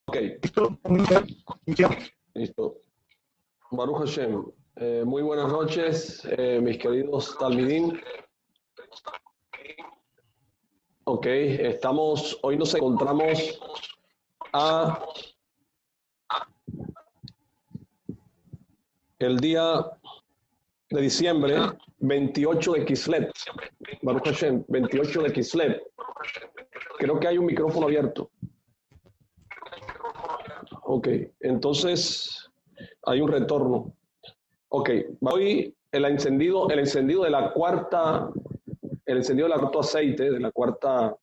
Ok, listo. Baruch Hashem. Muy buenas noches, mis queridos Talmidim. Ok, hoy nos encontramos a el día de diciembre, 28 de Kislev. Baruch Hashem, 28 de Kislev. Creo que hay un micrófono abierto. Ok, entonces hay un retorno. Ok, hoy el encendido de la cuarta, el encendido del cuarto aceite, de la cuarta,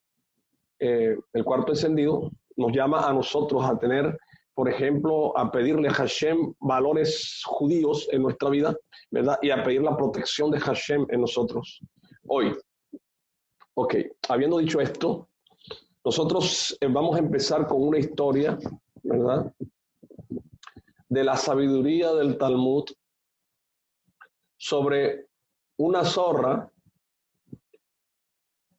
el cuarto encendido, nos llama a nosotros a tener, por ejemplo, a pedirle a Hashem valores judíos en nuestra vida, ¿verdad? Y a pedir la protección de Hashem en nosotros. Hoy, ok, habiendo dicho esto, nosotros vamos a empezar con una historia, ¿verdad? De la sabiduría del Talmud sobre una zorra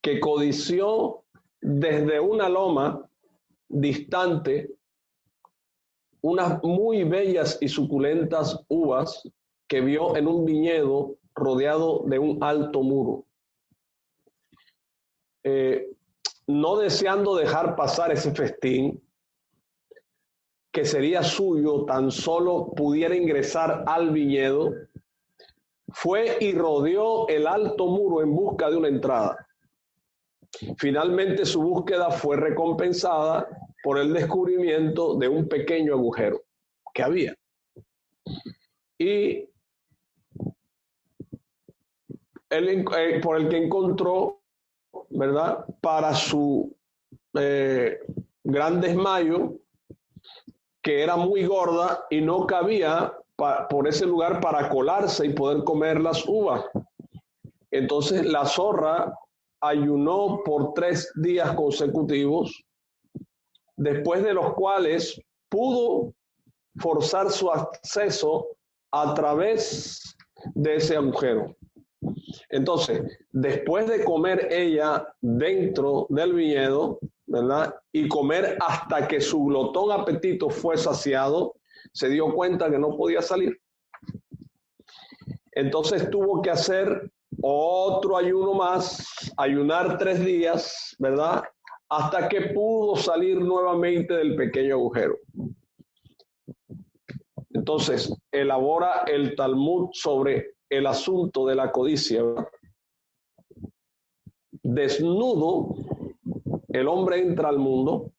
que codició desde una loma distante unas muy bellas y suculentas uvas que vio en un viñedo rodeado de un alto muro. No deseando dejar pasar ese festín que sería suyo tan solo pudiera ingresar al viñedo, fue y rodeó el alto muro en busca de una entrada. Finalmente su búsqueda fue recompensada por el descubrimiento de un pequeño agujero que había. Y él, por el que encontró, ¿verdad? Para su gran desmayo, que era muy gorda y no cabía por ese lugar para colarse y poder comer las uvas. Entonces la zorra ayunó por 3 días consecutivos, después de los cuales pudo forzar su acceso a través de ese agujero. Entonces, después de comer ella dentro del viñedo, ¿verdad? Y comer hasta que su glotón apetito fue saciado, se dio cuenta que no podía salir. Entonces tuvo que hacer otro ayuno más, ayunar 3 días, ¿verdad? Hasta que pudo salir nuevamente del pequeño agujero. Entonces, elabora el Talmud sobre el asunto de la codicia, ¿verdad? Desnudo, el hombre entra al mundo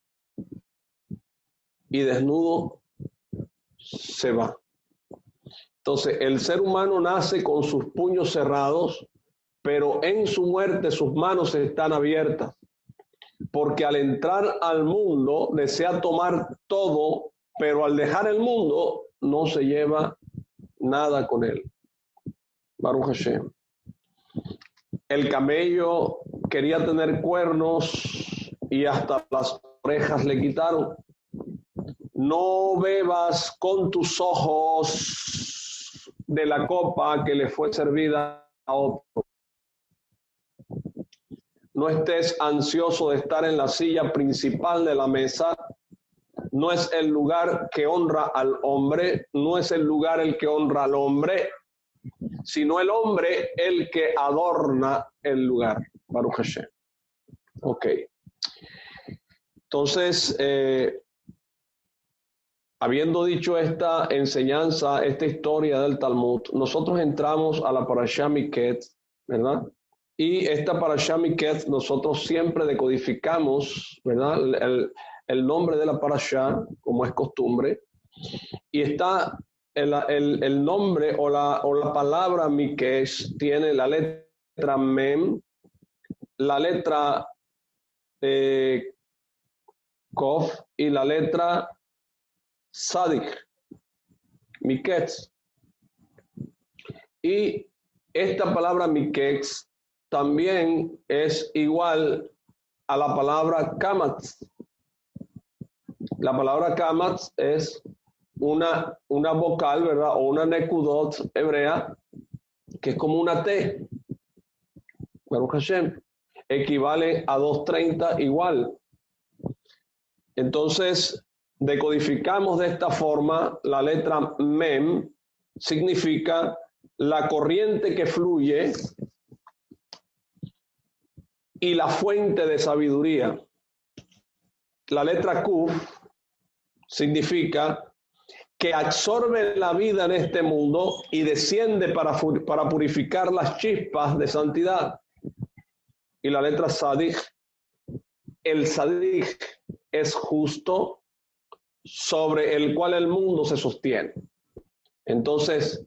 y desnudo se va. Entonces, el ser humano nace con sus puños cerrados, pero en su muerte sus manos están abiertas, porque al entrar al mundo desea tomar todo, pero al dejar el mundo no se lleva nada con él. Baruch Hashem. El camello quería tener cuernos y hasta las orejas le quitaron. No bebas con tus ojos de la copa que le fue servida a otro. No estés ansioso de estar en la silla principal de la mesa. No es el lugar que honra al hombre, no es el lugar el que honra al hombre, sino el hombre el que adorna el lugar. Baruch Hashem. Ok. Entonces, habiendo dicho esta enseñanza, esta historia del Talmud, nosotros entramos a la Parashá Miket, ¿verdad? Y esta Parashá Miket nosotros siempre decodificamos, ¿verdad? El nombre de la Parashá, como es costumbre, y está el nombre o la palabra Mikesh tiene la letra Mem, la letra Kof y la letra Sadik, Miketz. Y esta palabra Miketz también es igual a la palabra Kamatz. La palabra Kamatz es una vocal, ¿verdad? O una nekudot hebrea, que es como una T. Baruch Hashem. Equivale a 230 igual. Entonces, decodificamos de esta forma, la letra Mem significa la corriente que fluye y la fuente de sabiduría. La letra Kuf significa que absorbe la vida en este mundo y desciende para purificar las chispas de santidad. Y la letra Sadik, el Sadik es justo, sobre el cual el mundo se sostiene. Entonces,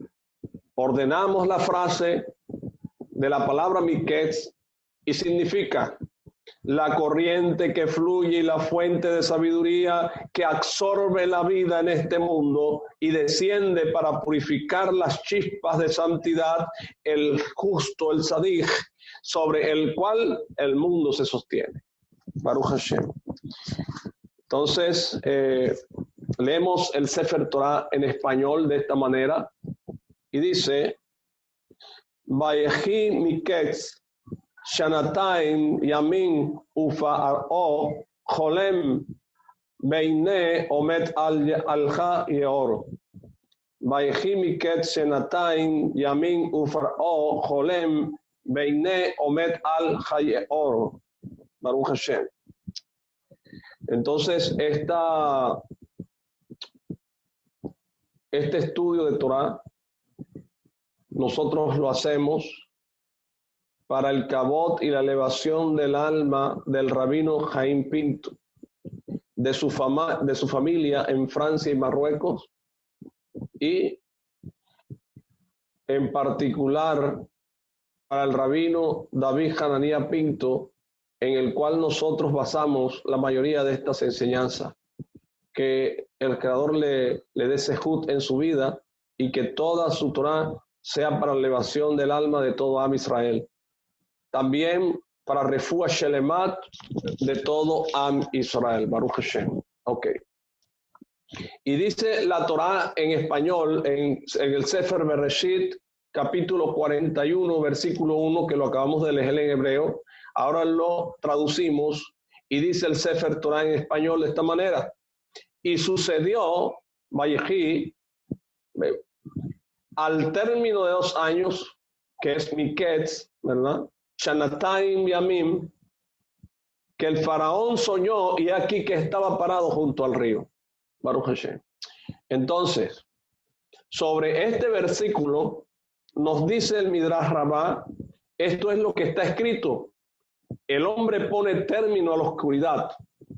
ordenamos la frase de la palabra Miketz y significa la corriente que fluye y la fuente de sabiduría que absorbe la vida en este mundo y desciende para purificar las chispas de santidad, el justo, el Sadik, sobre el cual el mundo se sostiene. Baruch Hashem. Entonces, leemos el Sefer Torah en español de esta manera y dice: Vayehi miketz shanataim yamin ufa'aro cholem beine omet alha yeor. Vayehi miketz shanataim yamin ufa'aro cholem beine omet alha yeor. Baruch Hashem. Entonces, este estudio de Torah, nosotros lo hacemos para el cabot y la elevación del alma del rabino Jaime Pinto, de su familia en Francia y Marruecos, y en particular para el rabino David Hananía Pinto, en el cual nosotros basamos la mayoría de estas enseñanzas. Que el Creador le dé sehut en su vida y que toda su Torah sea para la elevación del alma de todo Am Israel. También para Refuah Shelemat de todo Am Israel. Baruch Hashem. Ok. Y dice la Torah en español, en el Sefer Bereshit, capítulo 41, versículo 1, que lo acabamos de leer en hebreo. Ahora lo traducimos y dice el Sefer Torah en español de esta manera: y sucedió, Vayehi, al término de 2 años, que es Miketz, ¿verdad? Shanataim Yamim, que el faraón soñó y aquí que estaba parado junto al río. Baruch Hashem. Entonces, sobre este versículo nos dice el Midrash Rabbah, esto es lo que está escrito: el hombre pone término a la oscuridad.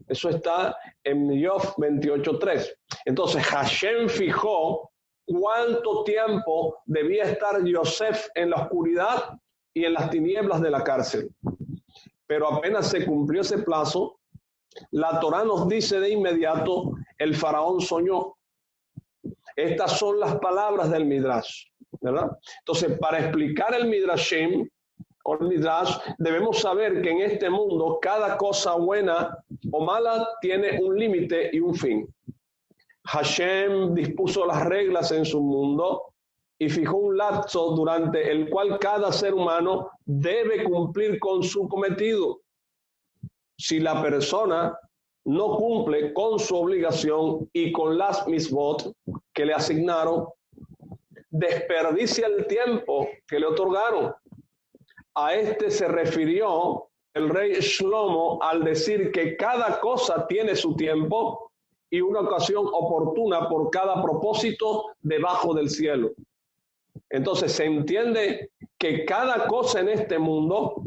Eso está en Yov 28:3. Entonces Hashem fijó cuánto tiempo debía estar Yosef en la oscuridad y en las tinieblas de la cárcel. Pero apenas se cumplió ese plazo, la Torah nos dice de inmediato: el faraón soñó. Estas son las palabras del Midrash, ¿verdad? Entonces, para explicar el Midrashim o el Midrash, debemos saber que en este mundo cada cosa buena o mala tiene un límite y un fin. Hashem dispuso las reglas en su mundo y fijó un lapso durante el cual cada ser humano debe cumplir con su cometido. Si la persona no cumple con su obligación y con las misbot que le asignaron, desperdicia el tiempo que le otorgaron. A este se refirió el rey Shlomo al decir que cada cosa tiene su tiempo y una ocasión oportuna por cada propósito debajo del cielo. Entonces se entiende que cada cosa en este mundo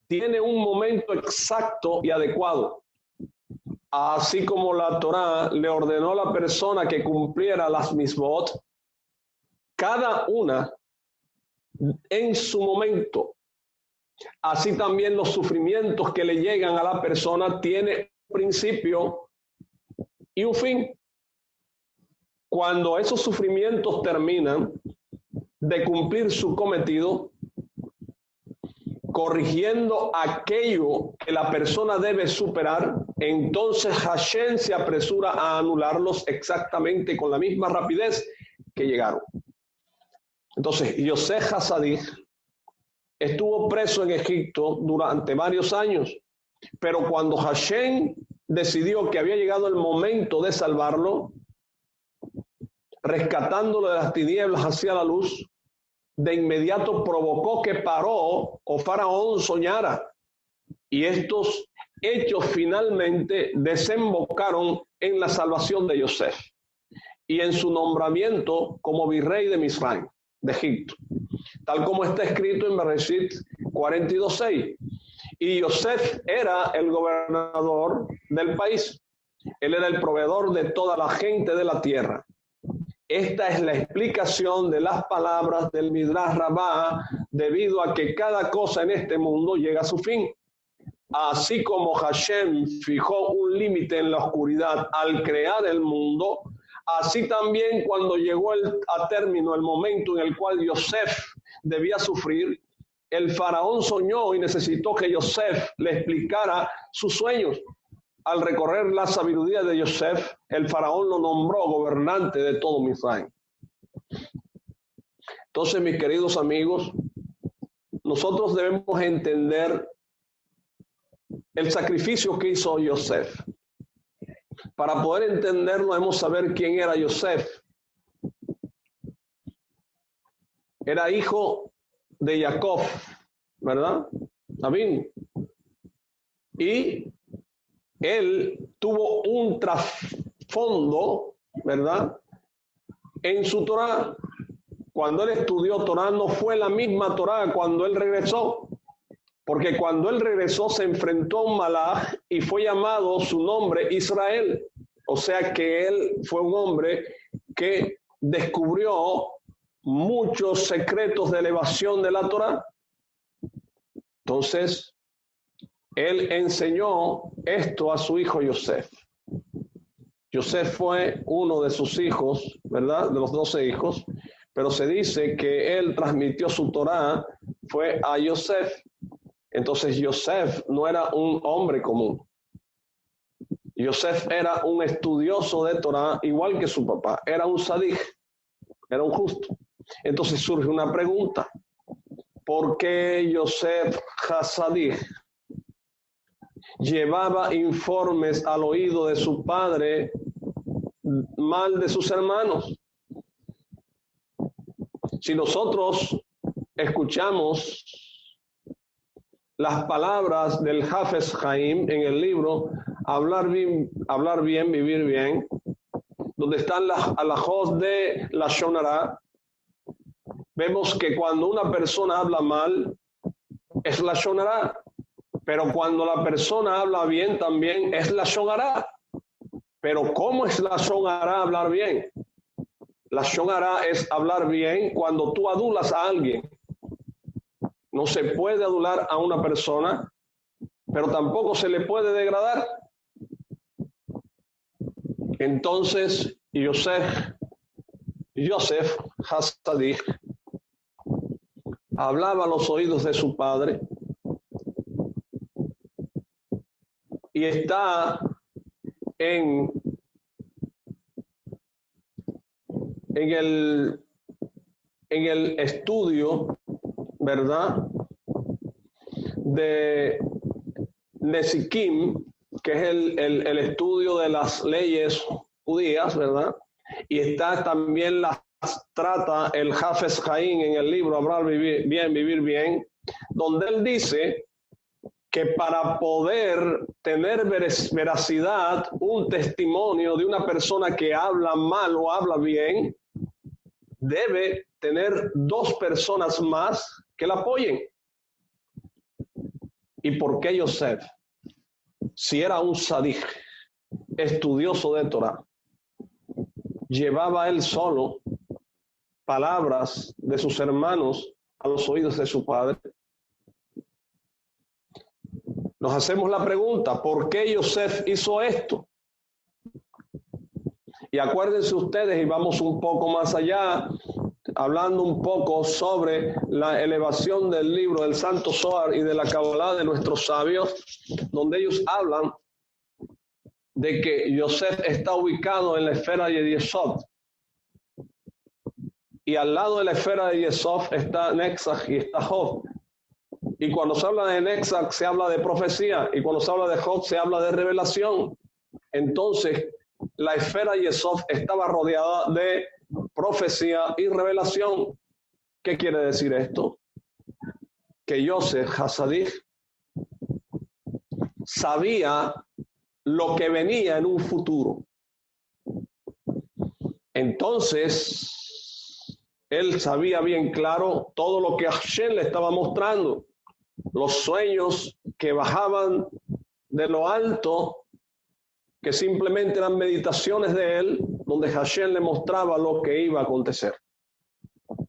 tiene un momento exacto y adecuado. Así como la Torá le ordenó a la persona que cumpliera las misbot, cada una en su momento. Así también los sufrimientos que le llegan a la persona tienen un principio y un fin. Cuando esos sufrimientos terminan de cumplir su cometido, corrigiendo aquello que la persona debe superar, entonces Hashem se apresura a anularlos exactamente con la misma rapidez que llegaron. Entonces, Yosef Hasadik estuvo preso en Egipto durante varios años, pero cuando Hashem decidió que había llegado el momento de salvarlo, rescatándolo de las tinieblas hacia la luz, de inmediato provocó que Paró o Faraón soñara. Y estos hechos finalmente desembocaron en la salvación de Yosef y en su nombramiento como virrey de Misraim, de Egipto, tal como está escrito en Bereshit 42:6. Y Yosef era el gobernador del país. Él era el proveedor de toda la gente de la tierra. Esta es la explicación de las palabras del Midrash Rabbah, debido a que cada cosa en este mundo llega a su fin. Así como Hashem fijó un límite en la oscuridad al crear el mundo, así también cuando llegó a término el momento en el cual Yosef debía sufrir, el faraón soñó y necesitó que Yosef le explicara sus sueños. Al recorrer la sabiduría de Yosef, el faraón lo nombró gobernante de todo Misraim. Entonces, mis queridos amigos, nosotros debemos entender el sacrificio que hizo Yosef. Para poder entenderlo, debemos saber quién era Yosef. Era hijo de Jacob, ¿verdad? Abín. Y él tuvo un trasfondo, ¿verdad? En su Torá. Cuando él estudió Torá, no fue la misma Torá cuando él regresó. Porque cuando él regresó se enfrentó a un malaj y fue llamado su nombre Israel. O sea que él fue un hombre que descubrió muchos secretos de elevación de la Torá. Entonces, él enseñó esto a su hijo Yosef. Yosef fue uno de sus hijos, ¿verdad? De los 12 hijos. Pero se dice que él transmitió su Torá, fue a Yosef. Entonces Yosef no era un hombre común. Yosef era un estudioso de Torá, igual que su papá. Era un sadij, era un justo. Entonces surge una pregunta. ¿Por qué Yosef Hasadij llevaba informes al oído de su padre mal de sus hermanos? Si nosotros escuchamos las palabras del Hafez Haim en el libro Hablar bien, vivir bien, donde están las alajos de la Shonara, vemos que cuando una persona habla mal, es la Shonara, pero cuando la persona habla bien también es la Shonara. Pero ¿cómo es la Shonara hablar bien? La Shonara es hablar bien cuando tú adulas a alguien. No se puede adular a una persona, pero tampoco se le puede degradar. Entonces, Yosef Hasadij hablaba a los oídos de su padre y está en el estudio, ¿verdad?, de Nesikim, que es el estudio de las leyes judías, ¿verdad? Y está también las trata el Hafez Haim en el libro Hablar bien, vivir bien, donde él dice que para poder tener veracidad, un testimonio de una persona que habla mal o habla bien, debe tener dos personas más que la apoyen. ¿Y por qué Yosef? Si era un sadij, estudioso de Torah, llevaba él solo palabras de sus hermanos a los oídos de su padre. Nos hacemos la pregunta, ¿por qué Yosef hizo esto? Y acuérdense ustedes, y vamos un poco más allá, hablando un poco sobre la elevación del libro del Santo Zohar y de la Kabbalah de nuestros sabios, donde ellos hablan de que Yosef está ubicado en la esfera de Yesod. Y al lado de la esfera de Yesod está Netzach y está Hod. Y cuando se habla de Nexac se habla de profecía, y cuando se habla de Job se habla de revelación. Entonces, la esfera Yesod estaba rodeada de profecía y revelación. ¿Qué quiere decir esto? Que Yosef Hasadik sabía lo que venía en un futuro. Entonces, él sabía bien claro todo lo que Hashem le estaba mostrando, los sueños que bajaban de lo alto, que simplemente eran meditaciones de él, donde Hashem le mostraba lo que iba a acontecer.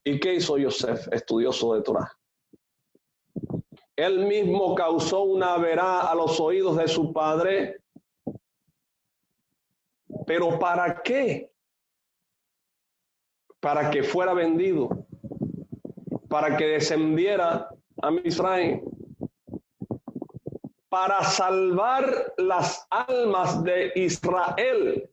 ¿Y qué hizo Yosef, estudioso de Torah? Él mismo causó una verá a los oídos de su padre. ¿Pero para qué? Para que fuera vendido, para que descendiera a Misraim, para salvar las almas de Israel.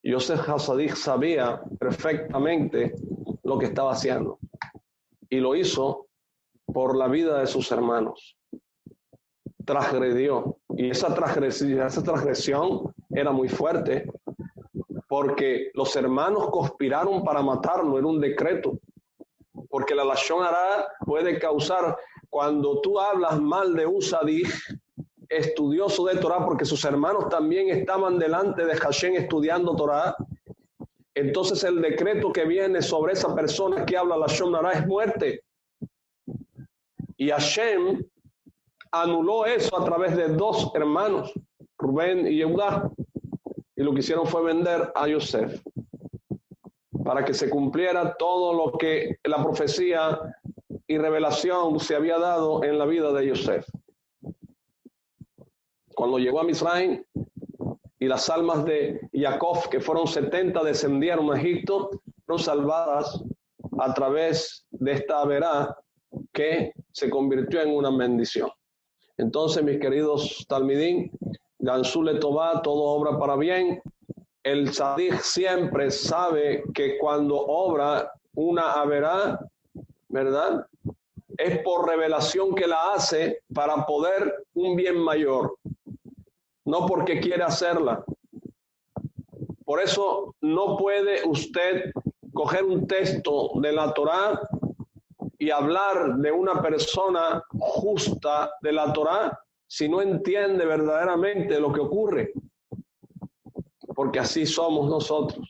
Yosef Hasadik sabía perfectamente lo que estaba haciendo y lo hizo por la vida de sus hermanos. Transgredió, y esa transgresión era muy fuerte, porque los hermanos conspiraron para matarlo, era un decreto, porque la lashon hara puede causar, cuando tú hablas mal de un sadik, estudioso de Torah, porque sus hermanos también estaban delante de Hashem estudiando Torah, entonces el decreto que viene sobre esa persona que habla lashon hara es muerte. Y Hashem anuló eso a través de dos hermanos, Rubén y Yehudá, y lo que hicieron fue vender a Yosef para que se cumpliera todo lo que la profecía y revelación se había dado en la vida de Yosef. Cuando llegó a Misraim y las almas de Jacob, que fueron 70, descendieron a Egipto, fueron salvadas a través de esta verá que se convirtió en una bendición. Entonces, mis queridos talmidín, Gansule Tová, todo obra para bien. El tzadik siempre sabe que cuando obra una averá, ¿verdad?, es por revelación que la hace para poder un bien mayor, no porque quiere hacerla. Por eso no puede usted coger un texto de la Torá y hablar de una persona justa de la Torá si no entiende verdaderamente lo que ocurre, porque así somos nosotros.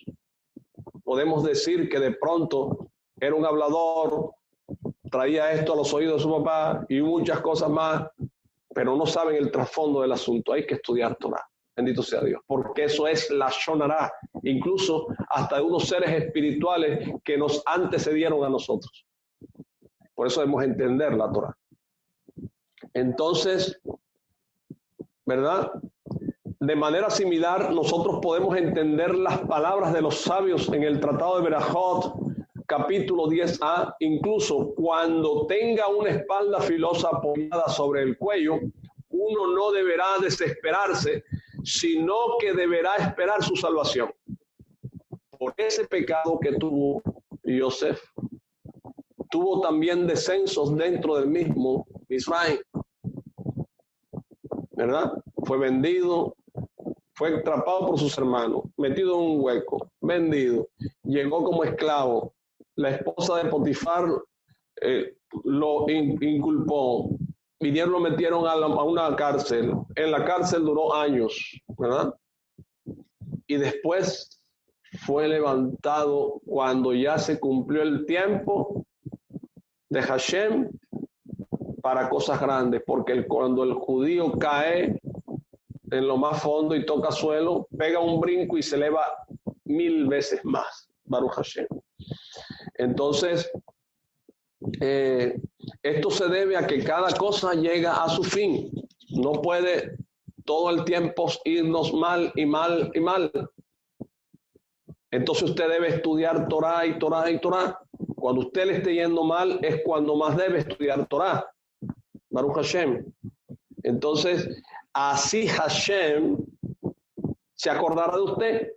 Podemos decir que de pronto era un hablador, traía esto a los oídos de su papá y muchas cosas más, pero no saben el trasfondo del asunto. Hay que estudiar Torá, bendito sea Dios, porque eso es la Shonará, incluso hasta de unos seres espirituales que nos antecedieron a nosotros. Por eso debemos entender la Torá. Entonces, ¿verdad? De manera similar, nosotros podemos entender las palabras de los sabios en el Tratado de Berajot, capítulo 10a, incluso cuando tenga una espalda filosa apoyada sobre el cuello, uno no deberá desesperarse, sino que deberá esperar su salvación. Por ese pecado que tuvo Yosef, tuvo también descensos dentro del mismo Misraim, ¿verdad? Fue vendido, fue atrapado por sus hermanos, metido en un hueco, vendido, llegó como esclavo. La esposa de Potifar lo inculpó, vinieron, lo metieron a una cárcel. En la cárcel duró años, ¿verdad? Y después fue levantado cuando ya se cumplió el tiempo de Hashem para cosas grandes, porque cuando el judío cae en lo más fondo y toca suelo, pega un brinco y se eleva 1000 veces más, Baruch Hashem. Entonces, esto se debe a que cada cosa llega a su fin. No puede todo el tiempo irnos mal y mal y mal. Entonces usted debe estudiar Torah y Torah y Torah. Cuando usted le esté yendo mal es cuando más debe estudiar Torah. Baruch Hashem. Entonces, así Hashem se acordará de usted.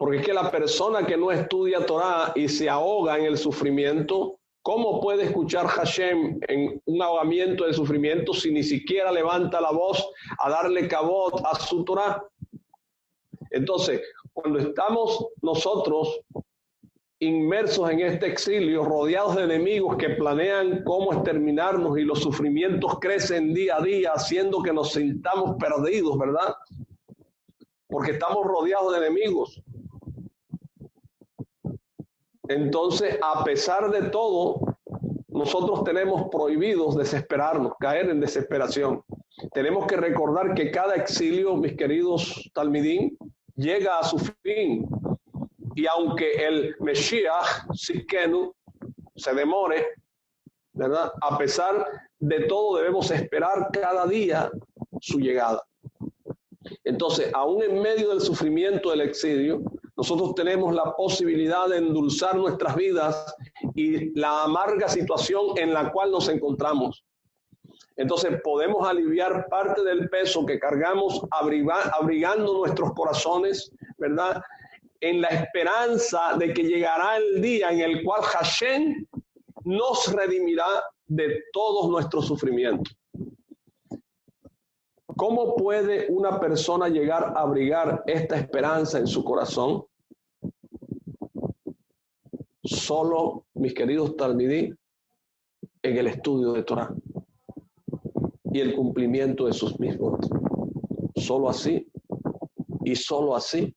Porque es que la persona que no estudia Torah y se ahoga en el sufrimiento, ¿cómo puede escuchar Hashem en un ahogamiento de sufrimiento si ni siquiera levanta la voz a darle kabod a su Torah? Entonces, cuando estamos nosotros inmersos en este exilio, rodeados de enemigos que planean cómo exterminarnos y los sufrimientos crecen día a día, haciendo que nos sintamos perdidos, ¿verdad? Porque estamos rodeados de enemigos. Entonces, a pesar de todo, nosotros tenemos prohibidos desesperarnos, caer en desesperación. Tenemos que recordar que cada exilio, mis queridos talmidín, llega a su fin. Y aunque el Mesías, Sidkenu, se demore, ¿verdad? A pesar de todo, debemos esperar cada día su llegada. Entonces, aún en medio del sufrimiento del exilio, nosotros tenemos la posibilidad de endulzar nuestras vidas y la amarga situación en la cual nos encontramos. Entonces, podemos aliviar parte del peso que cargamos abrigando nuestros corazones, ¿verdad? En la esperanza de que llegará el día en el cual Hashem nos redimirá de todos nuestros sufrimientos. ¿Cómo puede una persona llegar a abrigar esta esperanza en su corazón? Solo, mis queridos talmidí, en el estudio de Torah y el cumplimiento de sus mismos. Solo así, y solo así,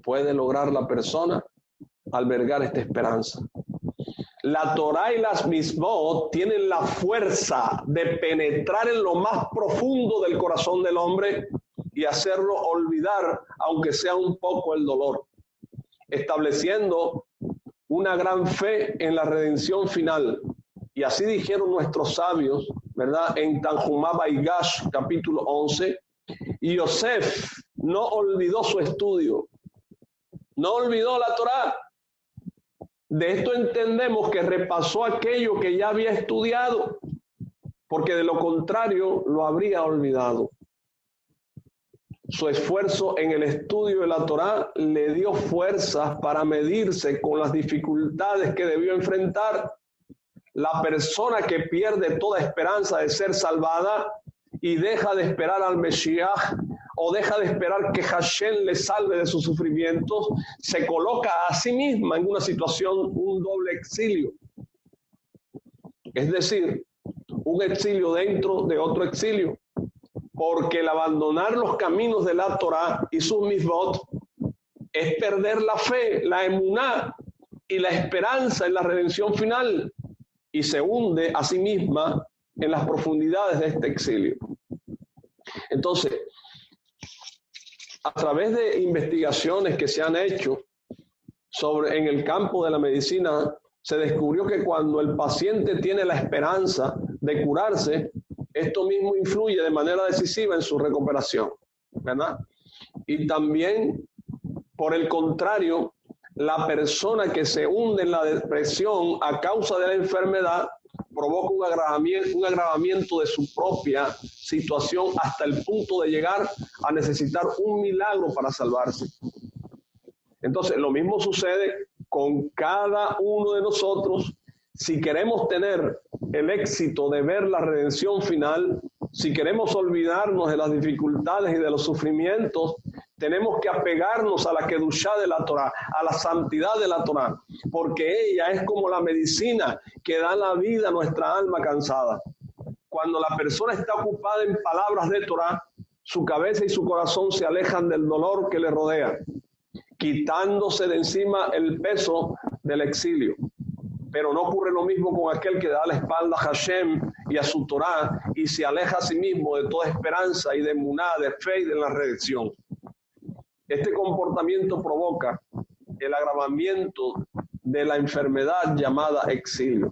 puede lograr la persona albergar esta esperanza. La Torah y las mismot tienen la fuerza de penetrar en lo más profundo del corazón del hombre y hacerlo olvidar, aunque sea un poco, el dolor, estableciendo una gran fe en la redención final. Y así dijeron nuestros sabios, ¿verdad? En Tanjumá Baigash, capítulo 11, y Yosef no olvidó su estudio, no olvidó la Torah. De esto entendemos que repasó aquello que ya había estudiado, porque de lo contrario lo habría olvidado. Su esfuerzo en el estudio de la Torá le dio fuerzas para medirse con las dificultades que debió enfrentar. La persona que pierde toda esperanza de ser salvada y deja de esperar al Mesías o deja de esperar que Hashem le salve de sus sufrimientos, se coloca a sí misma en una situación, un doble exilio. Es decir, un exilio dentro de otro exilio. Porque el abandonar los caminos de la Torah y sus misbot es perder la fe, la emuná y la esperanza en la redención final, y se hunde a sí misma en las profundidades de este exilio. Entonces, a través de investigaciones que se han hecho en el campo de la medicina, se descubrió que cuando el paciente tiene la esperanza de curarse, esto mismo influye de manera decisiva en su recuperación, ¿verdad? Y también, por el contrario, la persona que se hunde en la depresión a causa de la enfermedad provoca un agravamiento de su propia situación hasta el punto de llegar a necesitar un milagro para salvarse. Entonces, lo mismo sucede con cada uno de nosotros. Si queremos tener el éxito de ver la redención final, si queremos olvidarnos de las dificultades y de los sufrimientos, tenemos que apegarnos a la kedushá de la Torah, a la santidad de la Torah, porque ella es como la medicina que da la vida a nuestra alma cansada. Cuando la persona está ocupada en palabras de Torah, su cabeza y su corazón se alejan del dolor que le rodea, quitándose de encima el peso del exilio. Pero no ocurre lo mismo con aquel que da la espalda a Hashem y a su Torah y se aleja a sí mismo de toda esperanza y de emuná, de fe y de la redención. Este comportamiento provoca el agravamiento de la enfermedad llamada exilio.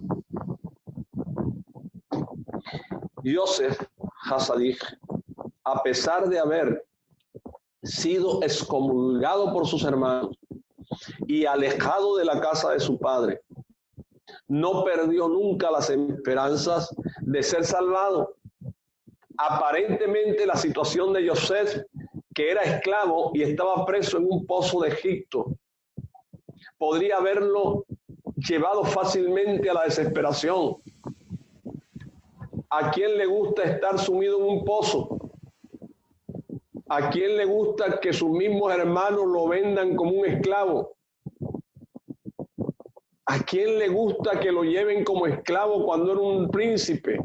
Yosef Hasadik, a pesar de haber sido excomulgado por sus hermanos y alejado de la casa de su padre, no perdió nunca las esperanzas de ser salvado. Aparentemente la situación de Yosef, que era esclavo y estaba preso en un pozo de Egipto, podría haberlo llevado fácilmente a la desesperación. ¿A quién le gusta estar sumido en un pozo? ¿A quién le gusta que sus mismos hermanos lo vendan como un esclavo? ¿A quién le gusta que lo lleven como esclavo cuando era un príncipe?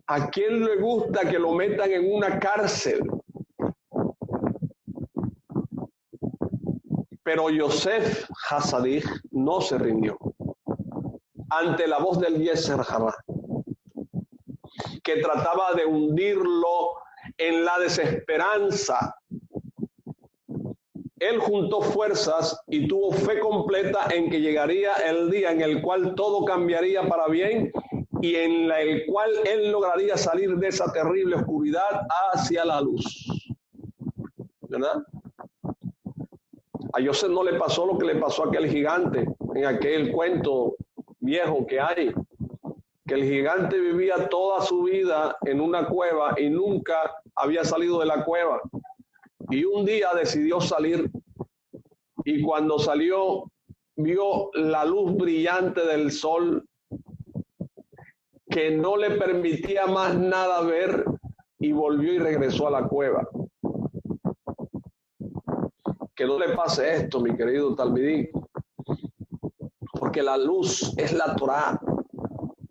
¿A quién le gusta que lo metan en una cárcel? Pero Yosef Hasadig no se rindió ante la voz del Yetzer Hará, que trataba de hundirlo en la desesperanza. Él juntó fuerzas y tuvo fe completa en que llegaría el día en el cual todo cambiaría para bien y en el cual él lograría salir de esa terrible oscuridad hacia la luz. ¿Verdad? A Yosef no le pasó lo que le pasó a aquel gigante en aquel cuento viejo que hay, que el gigante vivía toda su vida en una cueva y nunca había salido de la cueva. Y un día decidió salir y cuando salió vio la luz brillante del sol que no le permitía más nada ver y volvió y regresó a la cueva. Que no le pase esto, mi querido Talmidín, porque la luz es la Torá.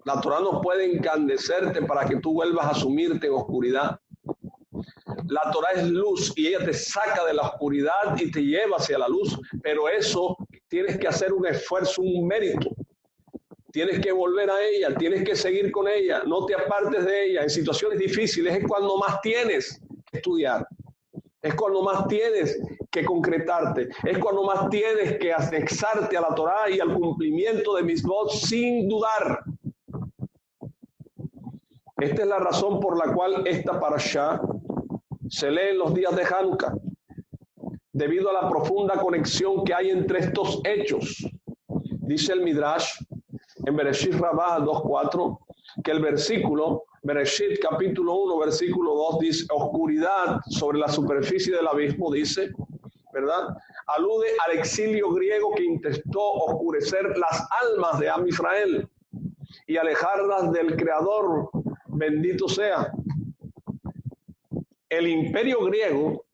La Torá no puede encandecerte para que tú vuelvas a sumirte en oscuridad. La Torá es luz y ella te saca de la oscuridad y te lleva hacia la luz, pero eso tienes que hacer un esfuerzo, un mérito. Tienes que volver a ella, tienes que seguir con ella, no te apartes de ella. En situaciones difíciles es cuando más tienes que estudiar, es cuando más tienes que concretarte, es cuando más tienes que anexarte a la Torá y al cumplimiento de Mitzvot sin dudar. Esta es la razón por la cual esta parashá se lee en los días de Hanukkah, debido a la profunda conexión que hay entre estos hechos. Dice el Midrash en Bereshit Rabbah 2.4 que el versículo, Bereshit capítulo 1, versículo 2, dice, oscuridad sobre la superficie del abismo, dice, ¿verdad? Alude al exilio griego que intentó oscurecer las almas de Am Israel y alejarlas del Creador, bendito sea. El imperio griego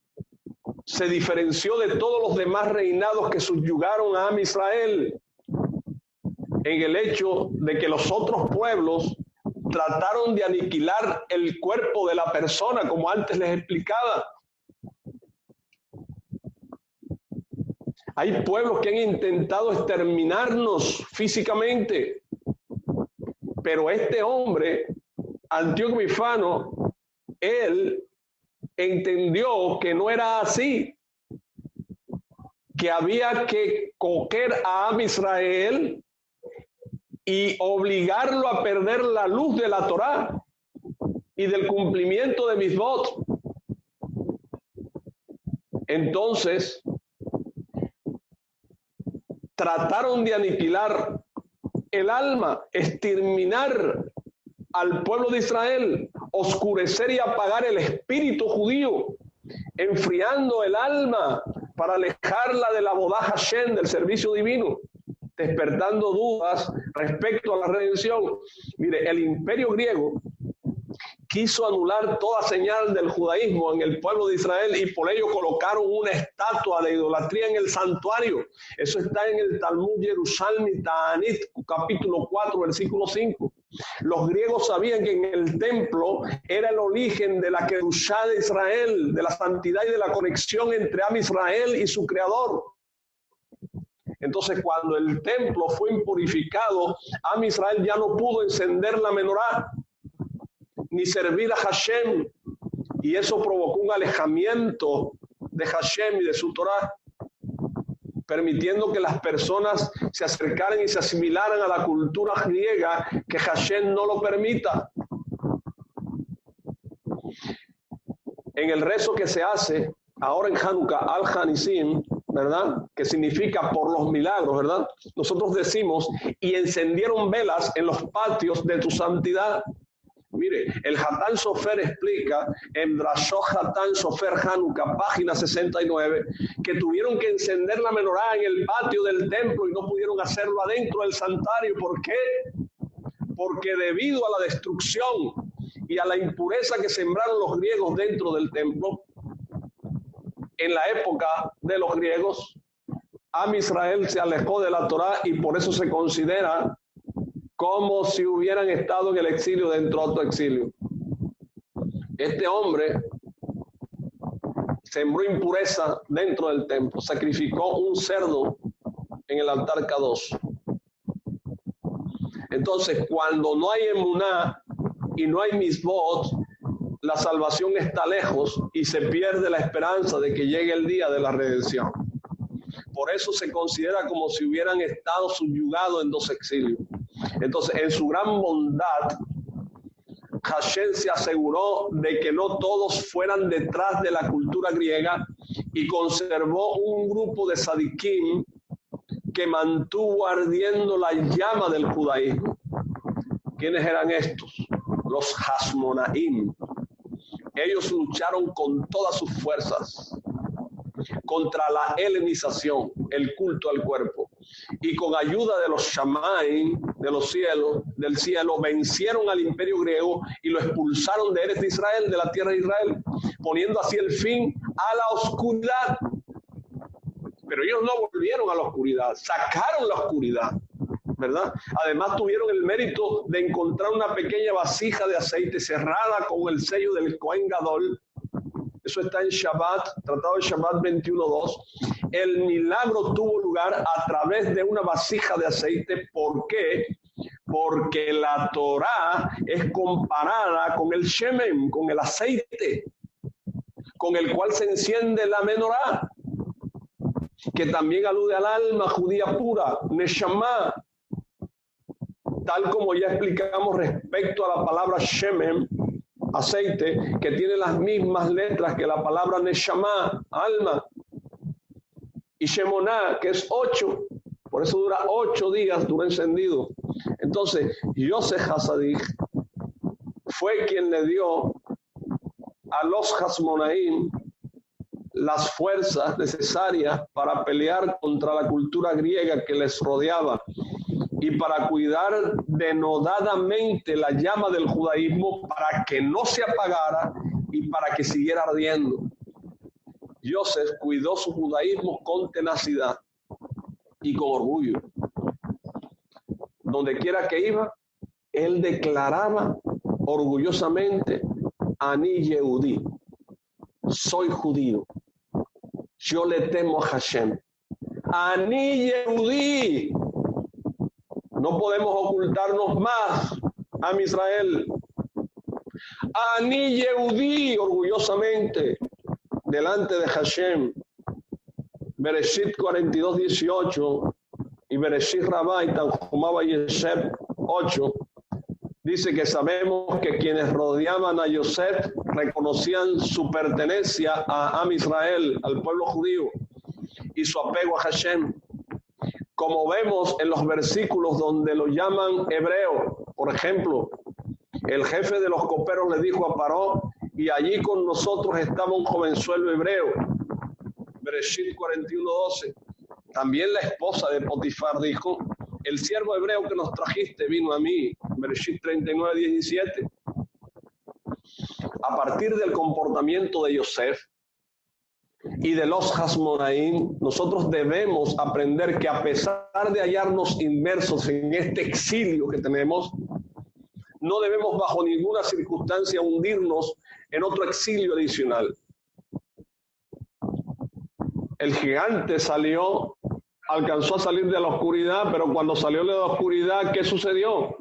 se diferenció de todos los demás reinados que subyugaron a Am Israel en el hecho de que los otros pueblos trataron de aniquilar el cuerpo de la persona, como antes les explicaba. Hay pueblos que han intentado exterminarnos físicamente, pero este hombre, Antíoco Epífanes, él entendió que no era así, que había que coger a Am Israel y obligarlo a perder la luz de la Torá y del cumplimiento de Mitzvot. Entonces, trataron de aniquilar el alma, exterminar al pueblo de Israel, oscurecer y apagar el espíritu judío, enfriando el alma para alejarla de la Avodah Hashem, del servicio divino, despertando dudas respecto a la redención. Mire, el imperio griego quiso anular toda señal del judaísmo en el pueblo de Israel y por ello colocaron una estatua de idolatría en el santuario. Eso está en el Talmud Yerushalmi Ta'anit, capítulo 4, versículo 5. Los griegos sabían que en el templo era el origen de la Kedushá de Israel, de la santidad y de la conexión entre Am Israel y su creador. Entonces, cuando el templo fue impurificado, Am Israel ya no pudo encender la menorá ni servir a Hashem, y eso provocó un alejamiento de Hashem y de su Torá, permitiendo que las personas se acercaran y se asimilaran a la cultura griega, que Hashem no lo permita. En el rezo que se hace ahora en Hanukkah, Al-Hanisim, ¿verdad? Que significa por los milagros, ¿verdad? Nosotros decimos, y encendieron velas en los patios de tu santidad. Mire, el Hatán Sofer explica en Drashot Hatán Sofer Hanukkah, página 69, que tuvieron que encender la menorá en el patio del templo y no pudieron hacerlo adentro del santuario. ¿Por qué? Porque debido a la destrucción y a la impureza que sembraron los griegos dentro del templo, en la época de los griegos, Am Israel se alejó de la Torá y por eso se considera como si hubieran estado en el exilio dentro de otro exilio. Este hombre sembró impureza dentro del templo, sacrificó un cerdo en el altar Kadosh. Entonces, cuando no hay emuná y no hay misbot, la salvación está lejos y se pierde la esperanza de que llegue el día de la redención. Por eso se considera como si hubieran estado subyugados en dos exilios. Entonces, en su gran bondad, Hashem se aseguró de que no todos fueran detrás de la cultura griega y conservó un grupo de sadikim que mantuvo ardiendo la llama del judaísmo. ¿Quiénes eran estos? Los Hasmonaim. Ellos lucharon con todas sus fuerzas contra la helenización, el culto al cuerpo, y con ayuda de los Shamaim, de los cielos, del cielo, vencieron al imperio griego y lo expulsaron de Eretz de Israel, de la tierra de Israel, poniendo así el fin a la oscuridad. Pero ellos no volvieron a la oscuridad, sacaron la oscuridad, ¿verdad? Además tuvieron el mérito de encontrar una pequeña vasija de aceite cerrada con el sello del Cohen Gadol. Eso está en Shabbat, Tratado de Shabbat 21.2. El milagro tuvo lugar a través de una vasija de aceite. ¿Por qué? Porque la Torá es comparada con el Shemen, con el aceite, con el cual se enciende la menorá, que también alude al alma judía pura, Neshama, tal como ya explicamos respecto a la palabra Shemen, aceite, que tiene las mismas letras que la palabra Neshama, alma, y Shemoná, que es 8, por eso dura 8 días, dura encendido. Entonces, Yosef Hasadik fue quien le dio a los Hasmonaim las fuerzas necesarias para pelear contra la cultura griega que les rodeaba y para cuidar denodadamente la llama del judaísmo para que no se apagara y para que siguiera ardiendo. Yosef cuidó su judaísmo con tenacidad y con orgullo. Donde quiera que iba, él declaraba orgullosamente: Ani Yehudí, soy judío, yo le temo a Hashem. Ani Yehudí, no podemos ocultarnos más, Am Israel. Ani Yehudí, orgullosamente, delante de Hashem. Bereshit 42:18 y Bereshit Rabá y Tanjumá Yesef 8 dice que sabemos que quienes rodeaban a Yosef reconocían su pertenencia a Am Israel, al pueblo judío, y su apego a Hashem. Como vemos en los versículos donde lo llaman hebreo, por ejemplo, el jefe de los coperos le dijo a Paró: y allí con nosotros estaba un jovenzuelo hebreo. Bereshit 41:12. También la esposa de Potifar dijo: el siervo hebreo que nos trajiste vino a mí. Bereshit 39:17. A partir del comportamiento de Yosef y de los Hasmonaim, nosotros debemos aprender que a pesar de hallarnos inmersos en este exilio que tenemos, no debemos bajo ninguna circunstancia hundirnos en otro exilio adicional. El gigante alcanzó a salir de la oscuridad, pero cuando salió de la oscuridad, ¿qué sucedió?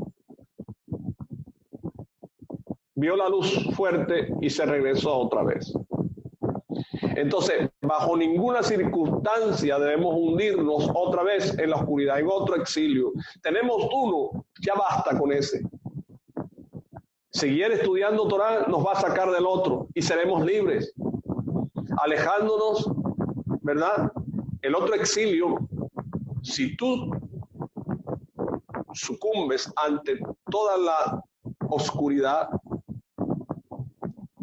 Vio la luz fuerte y se regresó otra vez. Entonces, bajo ninguna circunstancia debemos hundirnos otra vez en la oscuridad, en otro exilio. Tenemos uno, ya basta con ese. Seguir estudiando Torah nos va a sacar del otro y seremos libres, alejándonos, ¿verdad? El otro exilio, si tú sucumbes ante toda la oscuridad,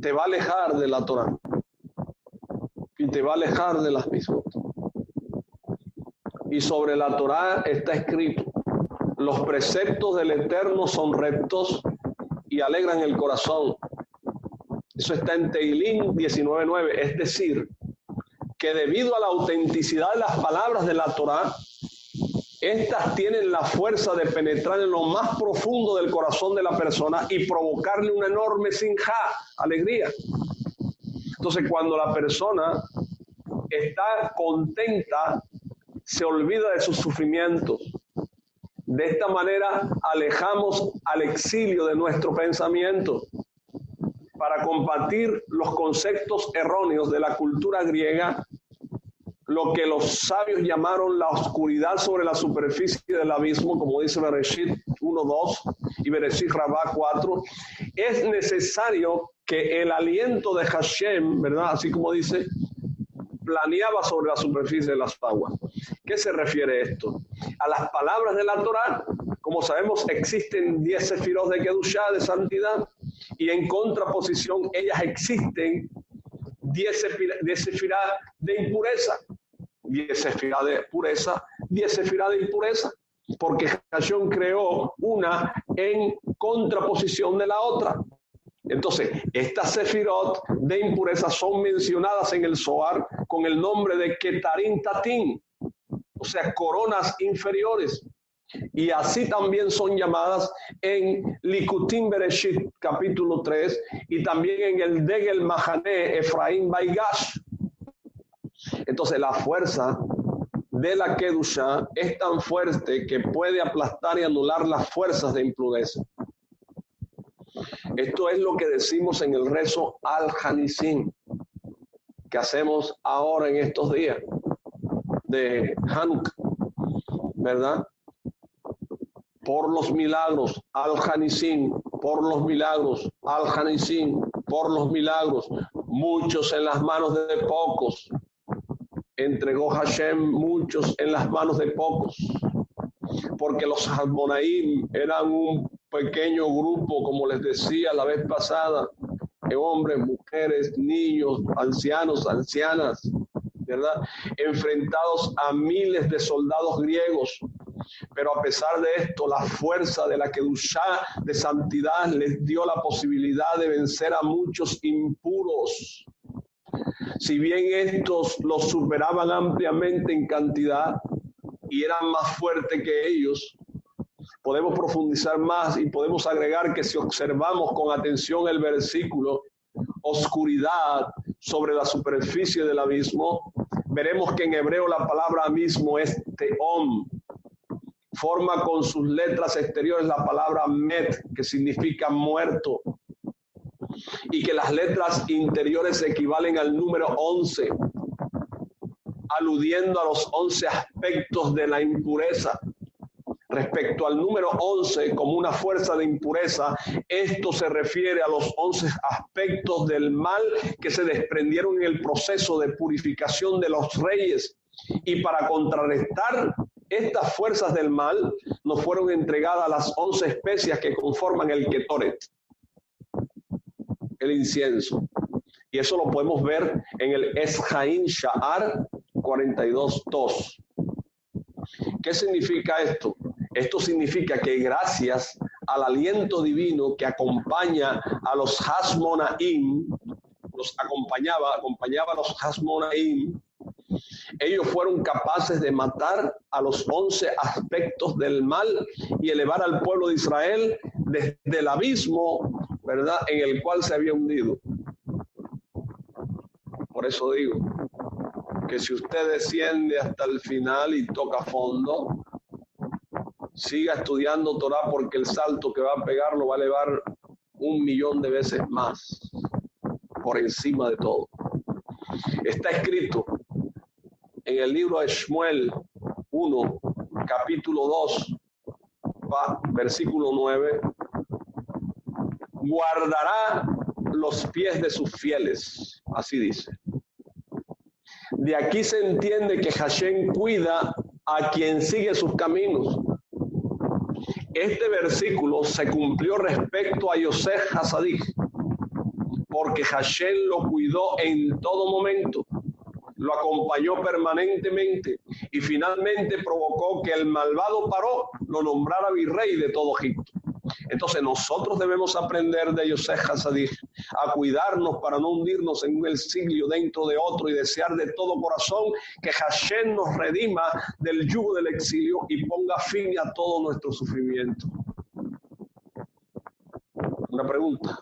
te va a alejar de la Torah y te va a alejar de las mismas. Y sobre la Torah está escrito: los preceptos del Eterno son rectos y alegran el corazón. Eso está en Teilín 19:9. Es decir, que debido a la autenticidad de las palabras de la Torah, estas tienen la fuerza de penetrar en lo más profundo del corazón de la persona y provocarle una enorme sinjá, alegría. Entonces, cuando la persona está contenta, se olvida de sus sufrimientos. De esta manera alejamos al exilio de nuestro pensamiento para combatir los conceptos erróneos de la cultura griega, lo que los sabios llamaron la oscuridad sobre la superficie del abismo, como dice Bereshit 1:2 y Bereshit Rabá 4. Es necesario que el aliento de Hashem, ¿verdad? Así como dice, planeaba sobre la superficie de las aguas. ¿Qué se refiere esto? A las palabras de la Torá. Como sabemos, existen 10 sefirot de Kedushá, de santidad, y en contraposición ellas existen 10 sefirá de impureza. 10 sefirá de pureza, 10 sefirá de impureza, porque Hashem creó una en contraposición de la otra. Entonces, estas sefirot de impureza son mencionadas en el Zohar con el nombre de Ketarim Tatim, o sea, coronas inferiores. Y así también son llamadas en Likutim Bereshit, capítulo 3, y también en el Degel Mahané Efraín Baigash. Entonces, la fuerza de la Kedushá es tan fuerte que puede aplastar y anular las fuerzas de impureza. Esto es lo que decimos en el rezo Al-Hanisim, que hacemos ahora en estos días de Hanukkah, ¿verdad? Por los milagros, Al-Hanisim, por los milagros, Al-Hanisim, por los milagros, muchos en las manos de pocos. Entregó Hashem muchos en las manos de pocos, porque los Hasmonaim eran un pequeño grupo, como les decía la vez pasada, de hombres, mujeres, niños, ancianos, ancianas, ¿verdad? Enfrentados a miles de soldados griegos. Pero a pesar de esto, la fuerza de la Kedushá de santidad les dio la posibilidad de vencer a muchos impuros. Si bien estos los superaban ampliamente en cantidad y eran más fuertes que ellos, podemos profundizar más y podemos agregar que si observamos con atención el versículo, oscuridad sobre la superficie del abismo, veremos que en hebreo la palabra abismo es teom. Forma con sus letras exteriores la palabra met, que significa muerto, y que las letras interiores equivalen al número 11, aludiendo a los 11 aspectos de la impureza. Respecto al número 11 como una fuerza de impureza, esto se refiere a los 11 aspectos del mal que se desprendieron en el proceso de purificación de los reyes, y para contrarrestar estas fuerzas del mal nos fueron entregadas las 11 especias que conforman el Ketoret, el incienso. Y eso lo podemos ver en el Eshaín Sha'ar 42:2. ¿Qué significa esto? Esto significa que gracias al aliento divino que acompaña a los Hasmonaim, acompañaba a los Hasmonaim, ellos fueron capaces de matar a los 11 aspectos del mal y elevar al pueblo de Israel desde el abismo, ¿verdad?, en el cual se había hundido. Por eso digo que si usted desciende hasta el final y toca fondo, siga estudiando Torah, porque el salto que va a pegar lo va a elevar 1.000.000 de veces más, por encima de todo. Está escrito en el libro de Shmuel 1, capítulo 2, versículo 9, guardará los pies de sus fieles, así dice. De aquí se entiende que Hashem cuida a quien sigue sus caminos. Este versículo se cumplió respecto a Yosef Hasadik, porque Hashem lo cuidó en todo momento, lo acompañó permanentemente y finalmente provocó que el malvado Paró lo nombrara virrey de todo Egipto. Entonces nosotros debemos aprender de Yosef Hatzaddik a cuidarnos para no hundirnos en un exilio dentro de otro y desear de todo corazón que Hashem nos redima del yugo del exilio y ponga fin a todo nuestro sufrimiento. Una pregunta: